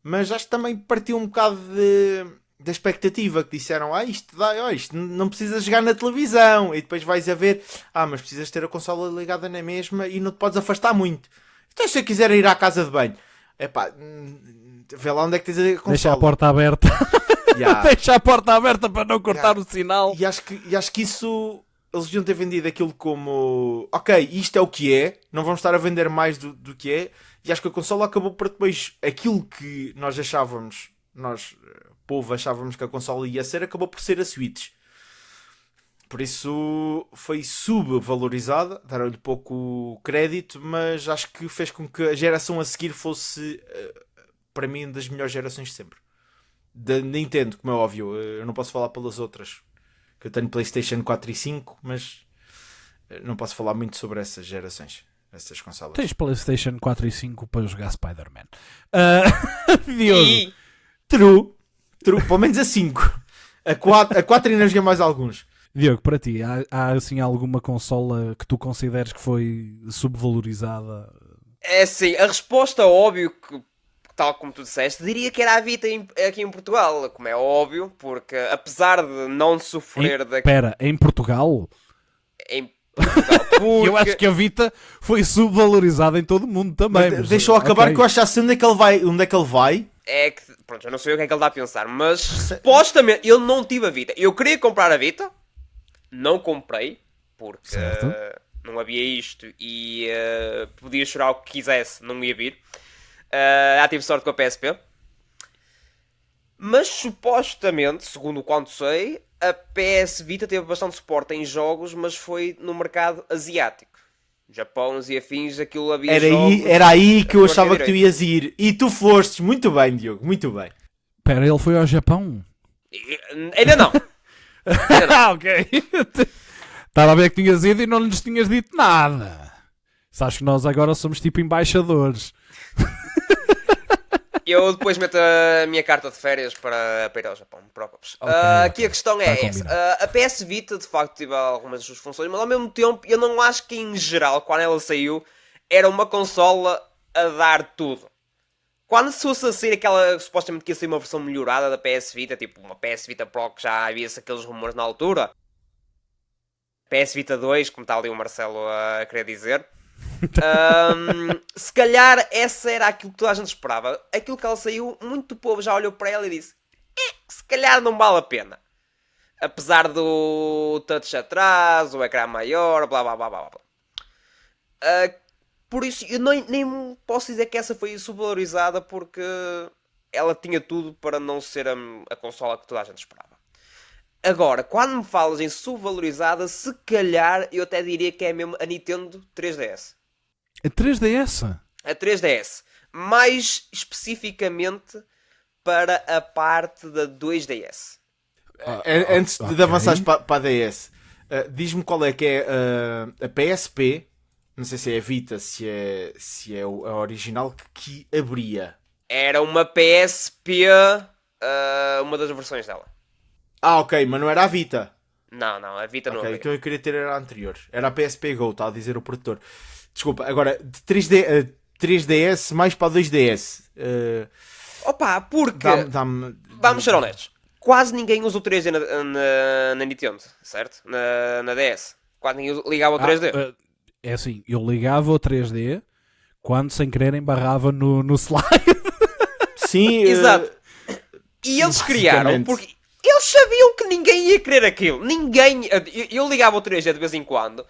mas acho que também partiu um bocado da expectativa, que disseram, isto não precisas jogar na televisão, e depois vais a ver, mas precisas ter a consola ligada na mesma e não te podes afastar muito. Então se eu quiser ir à casa de banho, vê lá onde é que tens a consola. Deixa a porta aberta. Yeah. Deixa a porta aberta para não cortar o sinal. E acho que isso, eles deviam ter vendido aquilo como, isto é o que é, não vamos estar a vender mais do que é, e acho que a consola acabou por depois, aquilo que nós achávamos, povo, achávamos que a consola ia ser, acabou por ser a Switch. Por isso foi subvalorizada, deram-lhe pouco crédito, mas acho que fez com que a geração a seguir fosse, para mim, das melhores gerações de sempre. Da Nintendo, como é óbvio, eu não posso falar pelas outras, que eu tenho PlayStation 4 e 5, mas não posso falar muito sobre essas gerações, essas consolas. Tens PlayStation 4 e 5 para jogar Spider-Man. Diogo. E True, pelo menos a 5. A 4 ainda joguei mais alguns. Diogo, para ti, há assim alguma consola que tu consideres que foi subvalorizada? é assim, a resposta óbvio que, tal como tu disseste, diria que era a Vita aqui em Portugal, como é óbvio, porque apesar de não sofrer Espera, em Portugal? em Portugal, porque... Eu acho que a Vita foi subvalorizada em todo o mundo também. Mas deixa eu acabar, que eu acho assim onde é que ele vai. É que, pronto, eu não sei o que é que ele dá a pensar, mas supostamente eu não tive a Vita. Eu queria comprar a Vita, não comprei, porque Certo. não havia isto e podia chorar o que quisesse, não ia vir. Tive sorte com a PSP. Mas supostamente, segundo o quanto sei, a PS Vita teve bastante suporte em jogos, mas foi no mercado asiático. Japão e afins, aquilo havia jogos... Era aí que eu torto e achava que tu direito. ias ir. E tu fostes. Muito bem, Diogo, muito bem. Espera, ele foi ao Japão? Ainda não. Ok. Estava a ver que tinhas ido e não lhes tinhas dito nada. Sabes que nós agora somos tipo embaixadores. Eu depois meto a minha carta de férias para ir ao Japão. Preocupes. Aqui a questão é Está essa. combinado. A PS Vita, de facto, teve algumas das suas funções, mas ao mesmo tempo, eu não acho que, em geral, quando ela saiu, era uma consola a dar tudo. Quando se fosse a sair aquela, supostamente que ia sair uma versão melhorada da PS Vita, tipo uma PS Vita Pro, que já havia-se aqueles rumores na altura, PS Vita 2, como está ali o Marcelo a querer dizer, se calhar essa era aquilo que toda a gente esperava. Aquilo que ela saiu, muito povo já olhou para ela e disse: se calhar não vale a pena. Apesar do touch atrás, o ecrã maior, blá blá blá blá blá. Por isso, eu nem posso dizer que essa foi subvalorizada, porque ela tinha tudo para não ser a consola que toda a gente esperava. Agora, quando me falas em subvalorizada, se calhar eu até diria que é mesmo a Nintendo 3DS. A 3DS? A 3DS. Mais especificamente para a parte da 2DS. Antes de avançares para a DS, diz-me qual é que é a PSP. Não sei se é a Vita, se é a original que abria. Era uma PSP, uma das versões dela. Ok, mas não era a Vita. Não, a Vita não Ok, abria. então eu queria ter a anterior. Era a PSP Go, está a dizer o produtor. Desculpa, agora, de 3DS mais para a 2DS. Opa, porque... Vamos ser honestos. Quase ninguém usa o 3D na Nintendo, certo? Na DS. Quase ninguém ligava o 3D. É assim, eu ligava o 3D quando sem querer embarrava no slide. Sim, Exato. E eles criaram, porque eles sabiam que ninguém ia querer aquilo. Ninguém... Eu ligava o 3D de vez em quando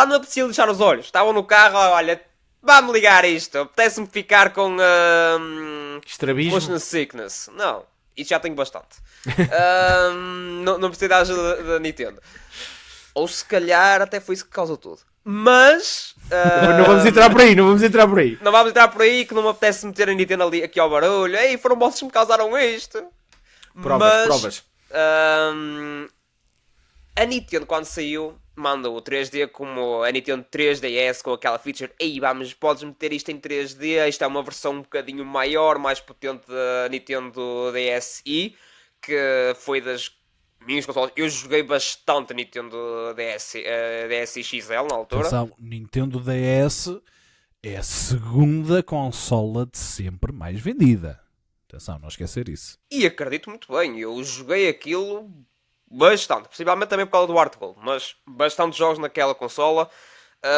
me apetecia lixar os olhos. Estavam no carro, olha, vá-me ligar isto. Apetece-me ficar com... Estrabismo. Motion sickness. Não, isso já tenho bastante. Não preciso da ajuda da Nintendo. Ou se calhar até foi isso que causou tudo. Mas... Não vamos entrar por aí, não vamos entrar por aí. Não vamos entrar por aí, que não me apetece meter a Nintendo ali, aqui ao barulho. Ei, foram vocês que me causaram isto. Provas. A Nintendo, quando saiu, mandou o 3D como a Nintendo 3DS, com aquela feature. Ei, podes meter isto em 3D. Isto é uma versão um bocadinho maior, mais potente da Nintendo DSi, que foi das minhas consolas. Eu joguei bastante a Nintendo DSi XL na altura. Atenção, Nintendo DS é a segunda consola de sempre mais vendida. Atenção, não esquecer isso. E acredito muito bem, eu joguei aquilo bastante, principalmente também por causa do Art Gold, mas bastante jogos naquela consola.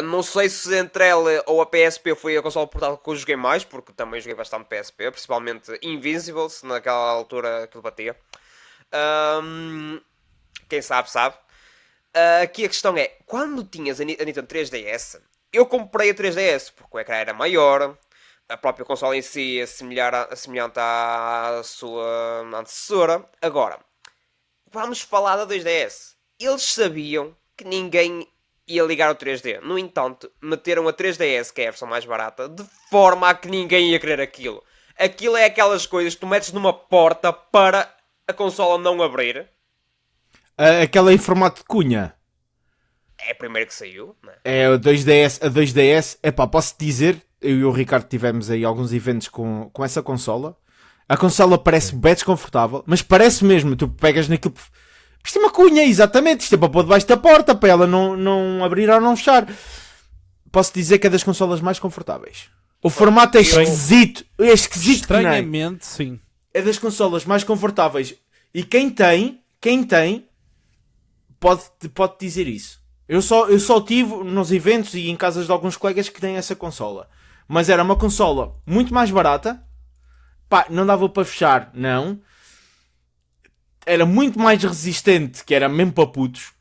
Não sei se entre ela ou a PSP foi a consola portátil que eu joguei mais, porque também joguei bastante PSP, principalmente Invincible, se naquela altura aquilo batia. Quem sabe, sabe. Aqui a questão é, quando tinhas a Nintendo 3DS, eu comprei a 3DS porque o ecrã era maior, a própria consola em si é semelhante à sua antecessora. Agora, vamos falar da 2DS. Eles sabiam que ninguém ia ligar o 3D. No entanto, meteram a 3DS, que é a versão mais barata, de forma a que ninguém ia querer aquilo. Aquilo é aquelas coisas que tu metes numa porta para a consola não abrir. Aquela em formato de cunha. É a primeira que saiu, não é? É a 2DS. Epá, posso dizer, eu e o Ricardo tivemos aí alguns eventos com essa consola. A consola parece bem desconfortável, mas parece mesmo, tu pegas naquilo... Isto é uma cunha, exatamente. Isto é para pôr debaixo da porta, para ela não abrir ou não fechar. Posso dizer que é das consolas mais confortáveis. O formato é esquisito. É esquisito que nem. Estranhamente, sim. É das consolas mais confortáveis. E quem tem, pode dizer isso. Eu só tive nos eventos e em casas de alguns colegas que têm essa consola. Mas era uma consola muito mais barata. Pá, não dava para fechar, não. Era muito mais resistente, que era mesmo para putos.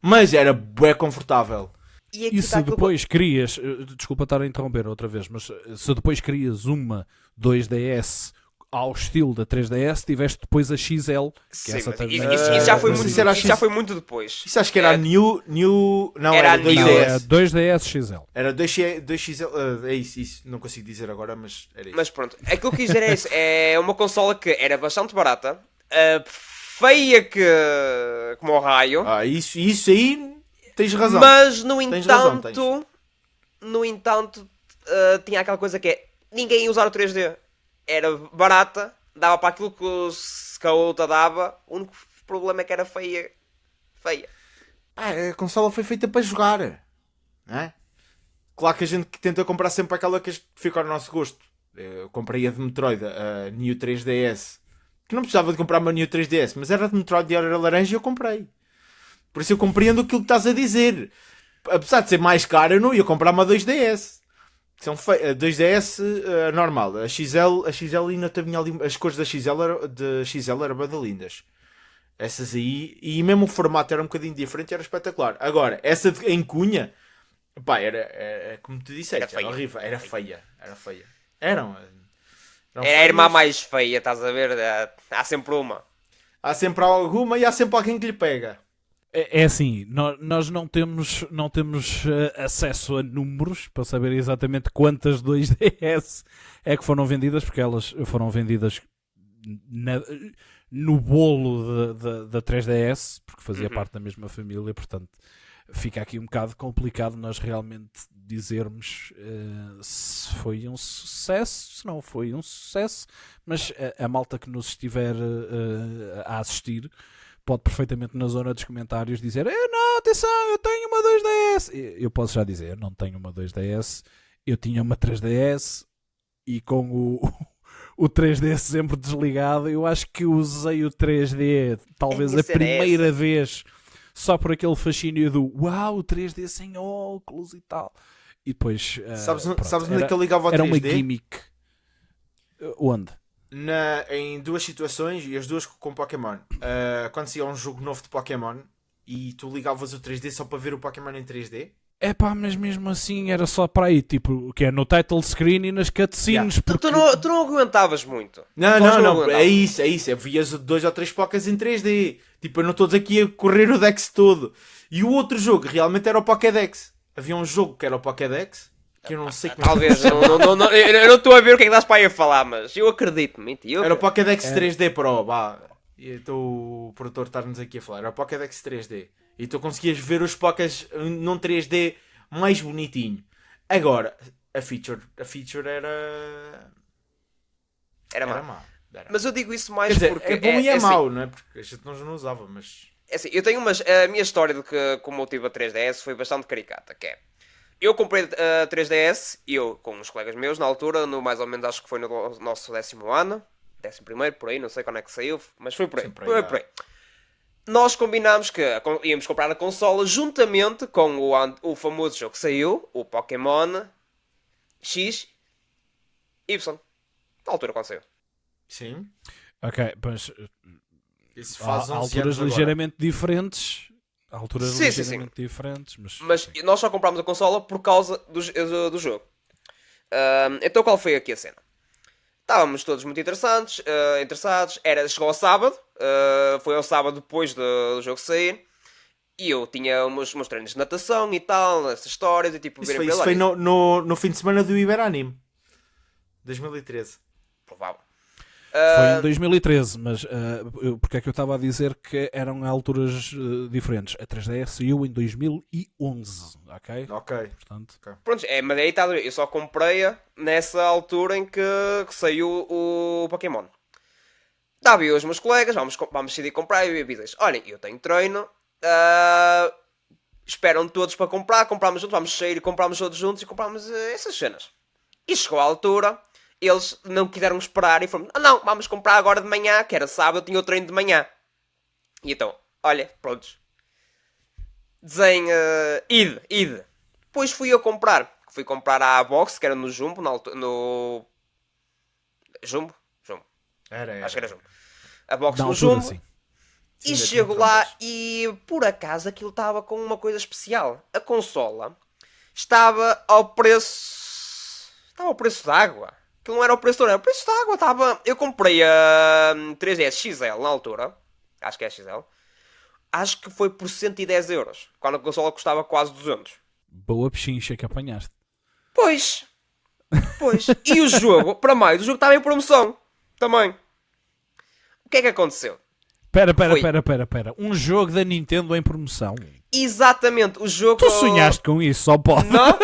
Mas era bem confortável. aqui E está se depois crias, desculpa estar a interromper outra vez, mas se depois crias uma 2DS ao estilo da 3DS, tiveste depois a XL, que Sim, essa mas também... isso já foi não sei muito, se era isso já foi muito depois. Isso acho que era a New... Não, Era era a 2DS. New. Não, é 2DS XL. Era 2XL. É isso. Não consigo dizer agora, mas era isso. Mas pronto, aquilo que quis dizer é isso. É uma consola que era bastante barata, feia como o raio, Isso aí tens razão. mas no Tens razão, entanto, tinha aquela coisa que é, ninguém ia usar o 3D. era barata, dava para aquilo que a outra dava. O único problema é que era feia. Feia. A consola foi feita para jogar, não é? Claro que a gente tenta comprar sempre aquela que fica ao nosso gosto. Eu comprei a de Metroid, a New 3DS, que não precisava de comprar uma New 3DS, mas era de Metroid e era laranja e eu comprei. Por isso eu compreendo aquilo que estás a dizer. Apesar de ser mais cara, eu não ia comprar uma 2DS. São a 2DS normal. A XL ainda tinha ali. As cores da XL eram bem lindas. Essas aí. E mesmo o formato era um bocadinho diferente, era espetacular. Agora, essa em cunha. Pá, era como tu disseste, era horrível. Era feia. Eram Era a irmã mais feia, estás a ver? Há sempre uma. Há sempre alguma e há sempre alguém que lhe pega. É assim, nós não temos acesso a números para saber exatamente quantas 2DS é que foram vendidas, porque elas foram vendidas no bolo da 3DS, porque fazia parte da mesma família, portanto fica aqui um bocado complicado nós realmente dizermos se foi um sucesso, se não foi um sucesso, mas a malta que nos estiver a assistir pode perfeitamente na zona dos comentários dizer não, atenção, eu tenho uma 2DS. Eu posso já dizer, não tenho uma 2DS, eu tinha uma 3DS e com o 3D sempre desligado, eu acho que usei o 3D talvez a primeira vez só por aquele fascínio do uau, 3D sem óculos e tal. E depois sabes onde é que eu ligava ao 3D? Era uma gimmick. Onde? Em duas situações, e as duas com Pokémon. Quando saía um jogo novo de Pokémon e tu ligavas o 3D só para ver o Pokémon em 3D. É pá, mas mesmo assim era só para aí, tipo, que é no title screen e nas cutscenes. Yeah. Porque... Tu não aguentavas muito. Não, é isso. Vias 2 ou 3 Pokés em 3D. Tipo, eu não estou aqui a correr o Dex todo. E o outro jogo realmente era o Pokédex. Havia um jogo que era o Pokédex, que eu não sei como talvez, eu não estou a ver o que é que dás para aí a falar, mas eu acredito-me. Era o Pokédex 3D Pro, vá. E então o produtor está-nos aqui a falar. Era o Pokédex 3D. E tu conseguias ver os Pokés num 3D mais bonitinho. Agora, a feature era... Era má. Mas eu digo isso mais porque... é bom e é mau, não é? Porque a gente não usava, mas... É assim, eu tenho a minha história de que como eu tive a 3DS foi bastante caricata, que é... Eu comprei a 3DS, eu com uns colegas meus, na altura, no mais ou menos, acho que foi no nosso 10º ano, 11º, por aí, não sei quando é que saiu, mas foi por aí. Foi por aí. Nós combinámos que íamos comprar a consola juntamente com o famoso jogo que saiu, o Pokémon X, Y. Na altura quando saiu. Sim. Ok, mas... Isso faz há alturas ligeiramente diferentes... Alturas ligeiramente diferentes, mas nós só comprámos a consola por causa do jogo. Então qual foi aqui a cena? Estávamos todos muito interessados. Chegou ao sábado. Foi ao sábado depois do jogo sair. E eu tinha os meus treinos de natação e tal, essas histórias. E, tipo, isso foi no fim de semana do Iberanime. 2013. Provável. Foi em 2013, mas porque é que eu estava a dizer que eram alturas diferentes? A 3DS saiu em 2011, ok? Portanto... Pronto, mas aí está, eu só comprei-a nessa altura em que saiu o Pokémon. Estava eu e os meus colegas, vamos decidir comprar, e eu disse, olhem, eu tenho treino, esperam todos para comprar, compramos juntos, vamos sair e compramos todos juntos e compramos essas cenas. E chegou a altura... Eles não quiseram esperar e foram... não, vamos comprar agora de manhã, que era sábado, eu tinha o treino de manhã. E então, olha, prontos. Desenho... id. Depois fui eu comprar. Fui comprar a box, que era no Jumbo, no... Jumbo? Era. Acho que era Jumbo. A box no Jumbo. Sim. E chego lá e, por acaso, aquilo estava com uma coisa especial. A consola estava ao preço... Estava ao preço da água. Aquilo não era o preço era o preço da água. Estava... Eu comprei a 3DS XL na altura. Acho que é XL. Acho que foi por 110 euros. Quando a consola custava quase 200. Boa pechincha que apanhaste. Pois. E o jogo, para mais, o jogo estava em promoção. Também. O que é que aconteceu? Pera. Um jogo da Nintendo em promoção? Exatamente. O jogo... Tu sonhaste com isso, só pode. Não.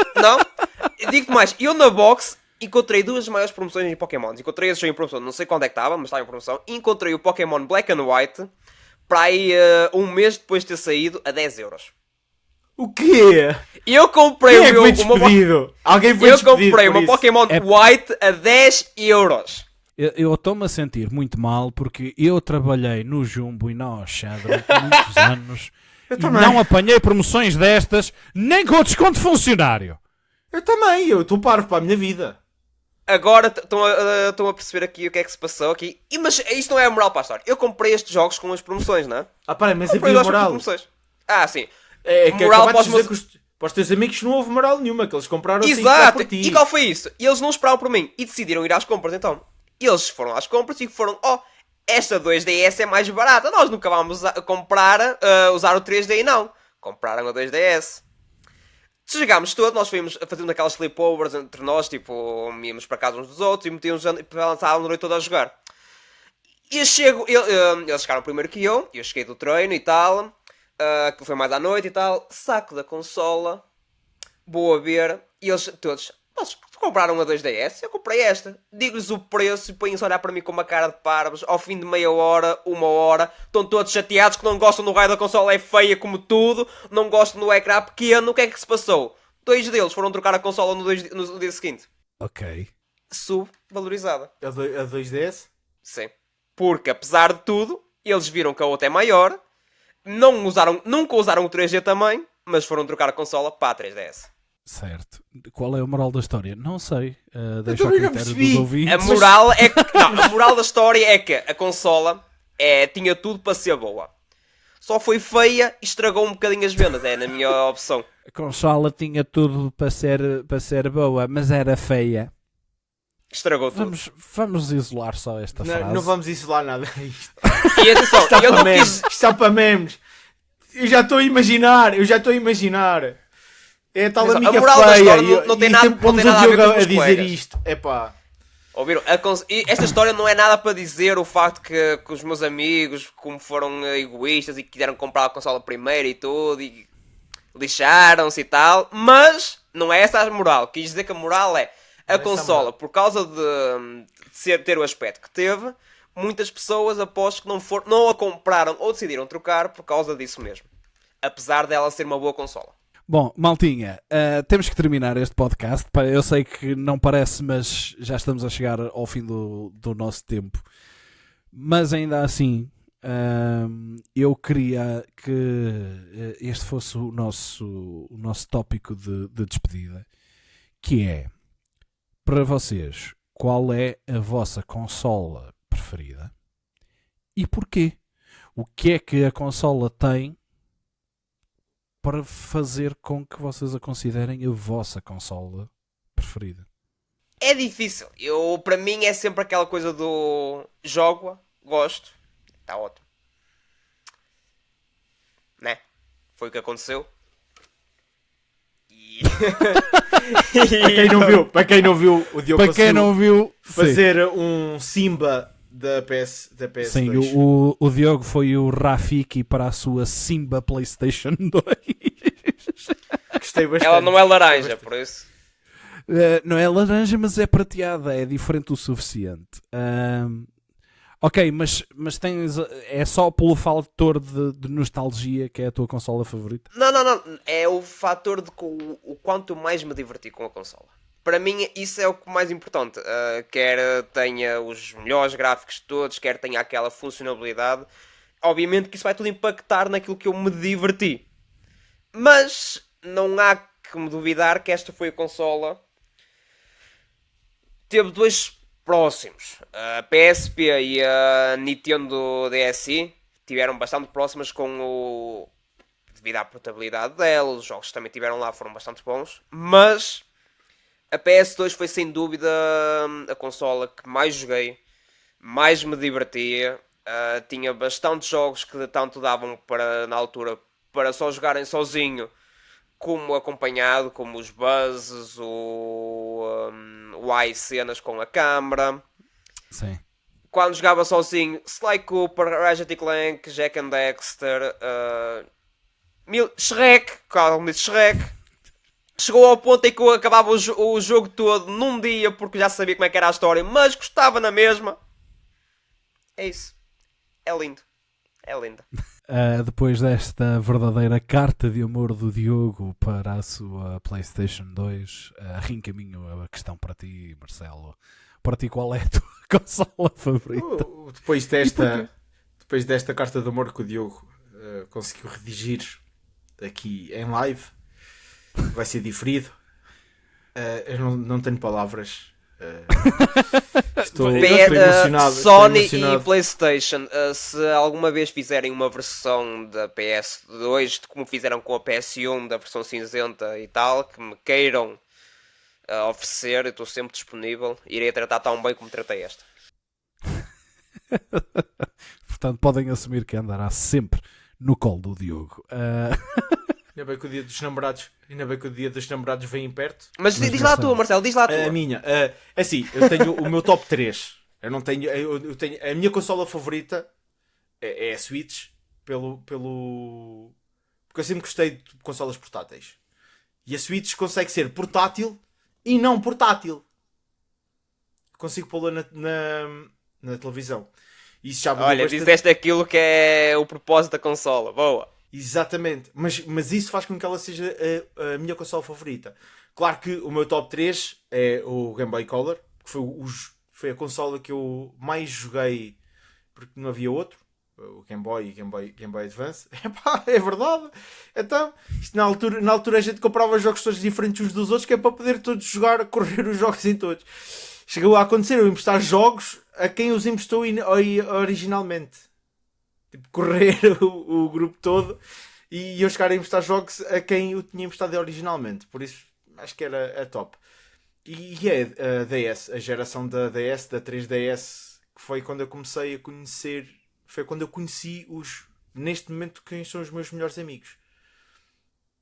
Digo-te mais. Eu na box... encontrei duas maiores promoções em Pokémon. Encontrei esse jogo em promoção, não sei quando é que estava, mas estava em promoção. E encontrei o Pokémon Black and White para aí um mês depois de ter saído a 10€. O quê? Eu comprei Quem é que foi despedido? Alguém foi Eu despedido comprei por uma isso? Pokémon White a 10€. Eu estou-me a sentir muito mal porque eu trabalhei no Jumbo e na Oxá durante muitos anos Eu e também. não apanhei promoções destas nem com o desconto de funcionário. Eu também, eu estou parvo para a minha vida. Agora estão a perceber aqui o que é que se passou aqui. Mas isto não é a moral para a história. Eu comprei estes jogos com as promoções, não é? Ah, para, mas Comprei havia os jogos com moral. promoções. Ah, sim. É que Moral acabaste de para os dizer que para os teus amigos não houve moral nenhuma, que eles compraram assim Exato! por ti. E qual foi isso? E eles não esperavam por mim e decidiram ir às compras então. Eles foram às compras e foram, esta 2DS é mais barata, nós nunca vamos usar o 3D não. Compraram a 2DS. Chegámos todos, nós fomos fazendo aquelas sleepovers entre nós, tipo, íamos para casa uns dos outros e metíamos para lançar a noite toda a jogar. E eles chegaram primeiro que eu cheguei do treino e tal, que foi mais à noite e tal, saco da consola, vou a ver, e eles todos, mas compraram a 2DS? Eu comprei esta. Digo-lhes o preço e põem-se a olhar para mim com uma cara de parvos. Ao fim de meia hora, uma hora, estão todos chateados que não gostam do raio da consola, é feia como tudo, não gostam do ecrã pequeno. O que é que se passou? 2 deles foram trocar a consola no dia seguinte. Ok. Subvalorizada. A 2DS? Sim. Porque, apesar de tudo, eles viram que a outra é maior, nunca usaram o 3G também, mas foram trocar a consola para a 3DS. Certo. Qual é a moral da história? Não sei. Deixa ao também não critério percebi. dos ouvintes. A moral é que, não, a moral da história é que a consola tinha tudo para ser boa. Só foi feia e estragou um bocadinho as vendas, é na minha opção. A consola tinha tudo para ser boa, mas era feia. Estragou tudo. Vamos isolar só esta frase. Não vamos isolar nada. Isto E atenção, está eu para não memes. quis... Isto está para memes. Eu já estou a imaginar. É a tal Atenção, amiga a moral da feia. história não tem nada- não Vamos tem nada a a ver Diogo com os a meus dizer colegas. isto. Epá. Ouviram? E esta história não é nada para dizer o facto que os meus amigos, como foram egoístas e quiseram comprar a consola primeiro e tudo, e lixaram-se e tal, mas não é essa a moral. Quis dizer que a moral é a consola, por causa de ter o aspecto que teve, muitas pessoas aposto que não a compraram ou decidiram trocar por causa disso mesmo. Apesar dela ser uma boa consola. Bom, maltinha, temos que terminar este podcast. Eu sei que não parece, mas já estamos a chegar ao fim do nosso tempo. Mas ainda assim, eu queria que este fosse o nosso tópico de despedida, que é, para vocês, qual é a vossa consola preferida e porquê? O que é que a consola tem para fazer com que vocês a considerem a vossa consola preferida? É difícil. Para mim é sempre aquela coisa do jogo, gosto, está ótimo. Né? Foi o que aconteceu. E... Para quem não viu, o Diogo Para quem não viu, fazer um Simba da PS2. sim, o Diogo foi o Rafiki para a sua Simba PlayStation 2. Gostei bastante. Ela não é laranja, por isso. Não é laranja, mas é prateada, é diferente o suficiente. Ok, mas é só pelo fator de nostalgia que é a tua consola favorita? Não. É o fator de o quanto mais me diverti com a consola. Para mim, isso é o mais importante. Quer tenha os melhores gráficos todos, quer tenha aquela funcionalidade. Obviamente que isso vai tudo impactar naquilo que eu me diverti. Mas não há que me duvidar que esta foi a consola. Teve dois próximos. A PSP e a Nintendo DSi tiveram bastante próximas devido à portabilidade dela. Os jogos que também tiveram lá foram bastante bons. Mas a PS2 foi sem dúvida a consola que mais joguei, mais me divertia. Tinha bastantes jogos que tanto davam na altura para só jogarem sozinho como acompanhado, como os buzzes, o cenas com a câmara. Sim. Quando jogava sozinho, Sly Cooper, Ratchet & Clank, Jak and Daxter, Shrek, como disse Shrek, chegou ao ponto em que eu acabava o jogo todo num dia porque já sabia como é que era a história, mas gostava na mesma. É isso. É lindo. É lindo. Depois desta verdadeira carta de amor do Diogo para a sua PlayStation 2, reencaminho a questão para ti, Marcelo. Para ti, qual é a tua consola favorita? Depois desta carta de amor que o Diogo conseguiu redigir aqui em live, vai ser diferido. Eu não tenho palavras. Estou emocionado. Sony estou emocionado. e PlayStation, se alguma vez fizerem uma versão da PS2 de como fizeram com a PS1, da versão cinzenta e tal, que me queiram oferecer, eu estou sempre disponível. Irei tratar tão bem como tratei esta. Portanto, podem assumir que andará sempre no colo do Diogo. Ainda bem que o dia dos namorados vem perto. Mas diz lá a tua, Marcelo, diz lá a tua. A minha, assim, eu tenho o meu top 3. Eu tenho a minha consola favorita é a Switch, porque eu sempre gostei de consolas portáteis. E a Switch consegue ser portátil e não portátil. Consigo pô-la na televisão. Isso já mudou Olha, bastante. disseste aquilo que é o propósito da consola. Boa. Exatamente, mas isso faz com que ela seja a minha consola favorita. Claro que o meu top 3 é o Game Boy Color, que foi a consola que eu mais joguei porque não havia outro. O Game Boy e Game Boy Advance. É verdade. Então, isto na altura a gente comprava jogos todos diferentes uns dos outros, que é para poder todos jogar, correr os jogos em todos. Chegou a acontecer eu emprestar jogos a quem os emprestou originalmente. Tipo, correr o grupo todo e eu chegar a emprestar jogos a quem o tinha emprestado originalmente. Por isso, acho que era a top. E é a DS, a geração da DS, da 3DS, que foi quando eu comecei a conhecer... Foi quando eu conheci neste momento, quem são os meus melhores amigos.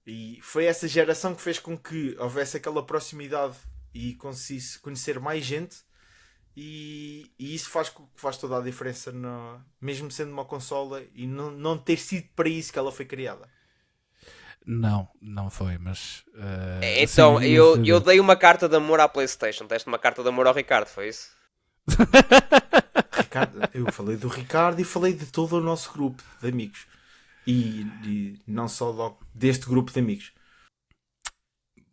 E foi essa geração que fez com que houvesse aquela proximidade e conseguisse conhecer mais gente. E isso faz toda a diferença, mesmo sendo uma consola e não ter sido para isso que ela foi criada. Não foi, mas... Então, sim, eu dei uma carta de amor à PlayStation. Deste uma carta de amor ao Ricardo, foi isso? Ricardo, eu falei do Ricardo e falei de todo o nosso grupo de amigos. E não só deste grupo de amigos.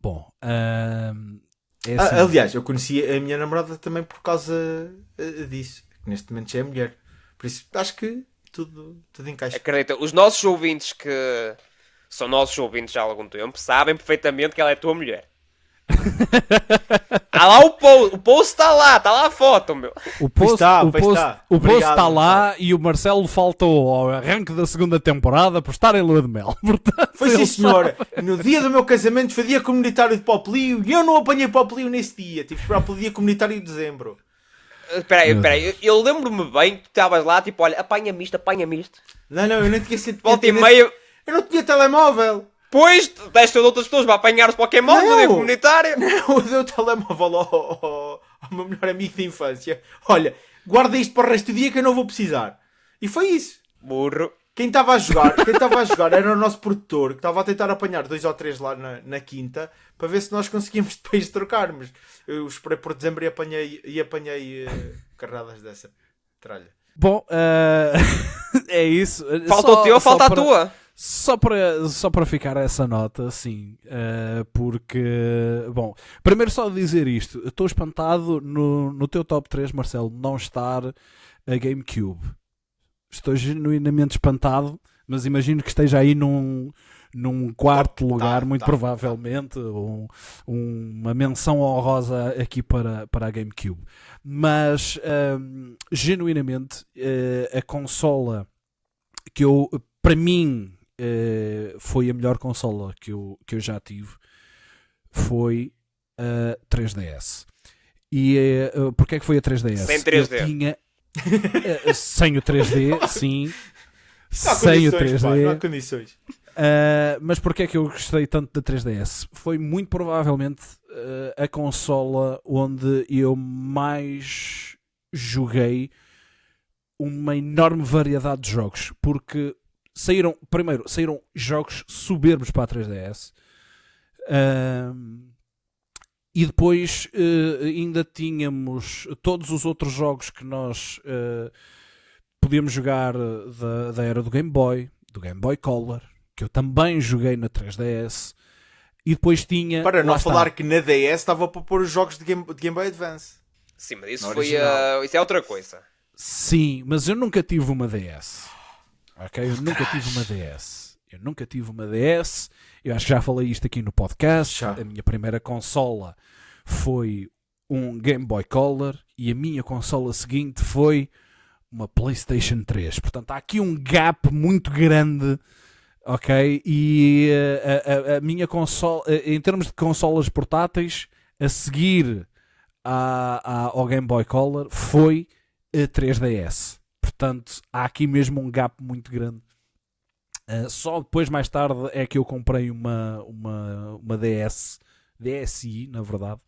Bom, é assim. Aliás, eu conheci a minha namorada também por causa disso. Neste momento já é mulher. Por isso acho que tudo encaixa. Acredita, os nossos ouvintes, que são nossos ouvintes já há algum tempo, sabem perfeitamente que ela é tua mulher. Há lá o post está lá a foto, meu. O post está lá Marcelo. e o Marcelo faltou ao arranque da segunda temporada por estar em lua de mel. Portanto, Foi sim, senhora. No dia do meu casamento foi dia comunitário de Poplio e eu não apanhei Poplio nesse dia. Tive que esperar pelo dia comunitário de dezembro. Espera aí, eu lembro-me bem que tu estavas lá, tipo, olha, apanha-me isto. Não, eu nem tinha sido. Volta e meia. Eu não tinha telemóvel. Pois, deste de outras pessoas para apanhar os Pokémon no dia comunitário. Não, eu dei o telemóvel ao meu melhor amigo de infância. Olha, guarda isto para o resto do dia que eu não vou precisar. E foi isso. Burro. Quem estava a jogar era o nosso produtor, que estava a tentar apanhar 2 ou 3 lá na quinta, para ver se nós conseguíamos depois trocarmos. Eu esperei por dezembro e apanhei carradas dessa tralha. Bom, é isso. Falta o teu, falta a tua. Só para ficar essa nota, sim, porque, bom, primeiro só dizer isto, eu estou espantado no teu top 3, Marcelo, não estar a GameCube. Estou genuinamente espantado, mas imagino que esteja aí num quarto lugar, muito provavelmente, uma menção honrosa aqui para a GameCube. Mas, genuinamente, a consola que para mim, foi a melhor consola que eu já tive, foi a 3DS. E porque é que foi a 3DS? Sem 3D. Eu tinha sem o 3D, sim. Sem o 3D. Não há condições. Mas porque é que eu gostei tanto da 3DS? Foi muito provavelmente a consola onde eu mais joguei uma enorme variedade de jogos, porque saíram jogos soberbos para a 3DS, E depois ainda tínhamos todos os outros jogos que nós podíamos jogar da era do Game Boy Color, que eu também joguei na 3DS. E depois tinha... Para não lá falar está. que na DS estava para pôr os jogos de Game Boy Advance. Sim, mas isso No foi original. isso é outra coisa. Sim, mas eu nunca tive uma DS. Ok? Eu nunca tive uma DS. Eu acho que já falei isto aqui no podcast. Já. A minha primeira consola foi um Game Boy Color e a minha consola seguinte foi uma PlayStation 3. Portanto, há aqui um gap muito grande, ok? E a minha consola, em termos de consolas portáteis, a seguir ao Game Boy Color foi a 3DS. Portanto, há aqui mesmo um gap muito grande. Só depois, mais tarde, é que eu comprei uma DSi, na verdade.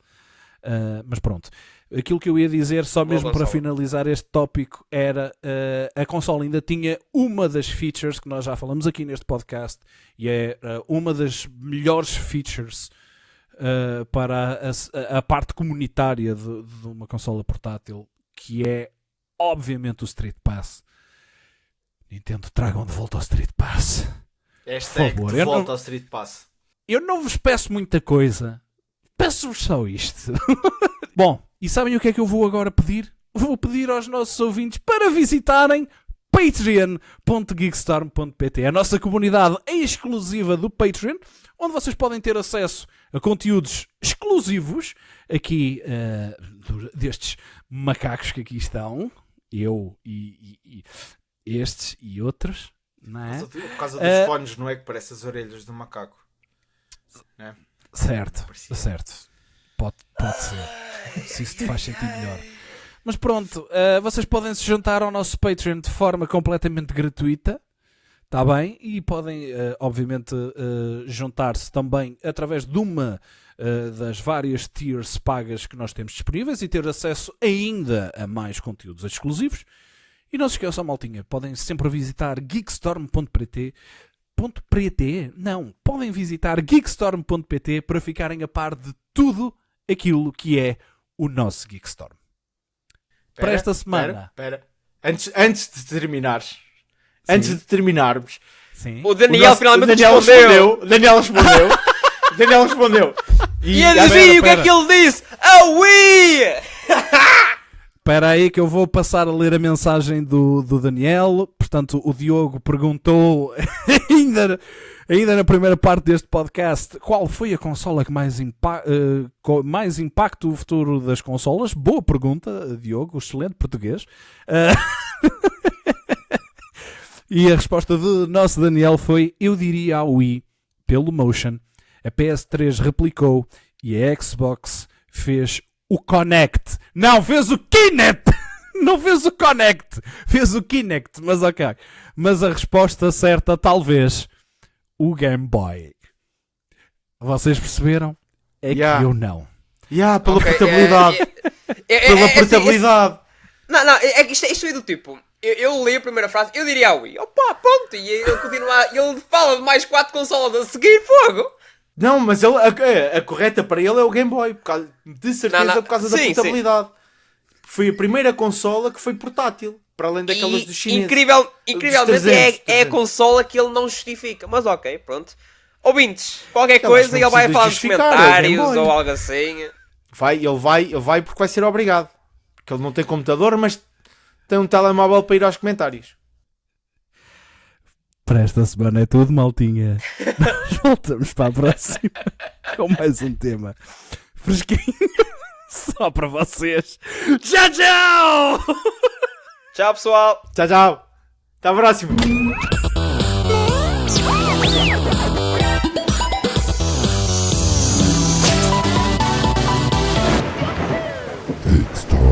Mas pronto, aquilo que eu ia dizer, só mesmo para finalizar este tópico, era a consola ainda tinha uma das features que nós já falamos aqui neste podcast, e é uma das melhores features para a parte comunitária de uma consola portátil, que é obviamente o Street Pass. Nintendo, tragam de volta ao Street Pass. Hashtag Por favor, de volta ao Street Pass. Eu não vos peço muita coisa. Peço-vos só isto. Bom, e sabem o que é que eu vou agora pedir? Vou pedir aos nossos ouvintes para visitarem patreon.geekstorm.pt, a nossa comunidade exclusiva do Patreon, onde vocês podem ter acesso a conteúdos exclusivos aqui destes macacos que aqui estão, eu e estes e outros, não é? Por causa dos fones, não é que parece as orelhas do macaco? Né? Certo. Pode ser. Se isso te faz sentir melhor. Mas pronto, vocês podem se juntar ao nosso Patreon de forma completamente gratuita, está bem? E podem, obviamente, juntar-se também através de uma das várias tiers pagas que nós temos disponíveis e ter acesso ainda a mais conteúdos exclusivos. E não se esqueçam, maltinha, podem sempre visitar geekstorm.pt. Não, podem visitar geekstorm.pt para ficarem a par de tudo aquilo que é o nosso Geekstorm. Para esta semana. Espera. Antes de terminares. Antes de terminarmos. Sim. O Daniel finalmente respondeu. Daniel respondeu. E adivinha o que é que ele disse? A Wii! Espera aí que eu vou passar a ler a mensagem do Daniel. Portanto, o Diogo perguntou ainda na primeira parte deste podcast qual foi a consola que mais impacta o futuro das consolas. Boa pergunta, Diogo, excelente português. E a resposta do nosso Daniel foi: eu diria a Wii pelo Motion, a PS3 replicou e a Xbox fez o Kinect. Não, fez o Kinect! Não fez o Connect, fez o Kinect, mas ok. Mas a resposta certa, talvez, o Game Boy. Vocês perceberam? É que eu não. Pela portabilidade. Pela portabilidade. Não, é que isto é do tipo... Eu li a primeira frase, eu diria a Wii. Opa, pronto, e ele continua... Ele fala de mais 4 consolas a seguir, fogo. Não, mas a correta para ele é o Game Boy. De certeza, por causa da portabilidade. Sim. Foi a primeira consola que foi portátil. Para além daquelas dos chineses. Incrivelmente é a consola que ele não justifica. Mas ok, pronto. Ouvintes, qualquer coisa, ele vai falar nos comentários ou algo assim. Ele vai porque vai ser obrigado. Porque ele não tem computador, mas tem um telemóvel para ir aos comentários. Para esta semana é tudo, maltinha. Nós voltamos para a próxima com mais um tema fresquinho só para vocês. Tchau, tchau! Tchau, pessoal! Tchau! Até a próxima! Geekstorm.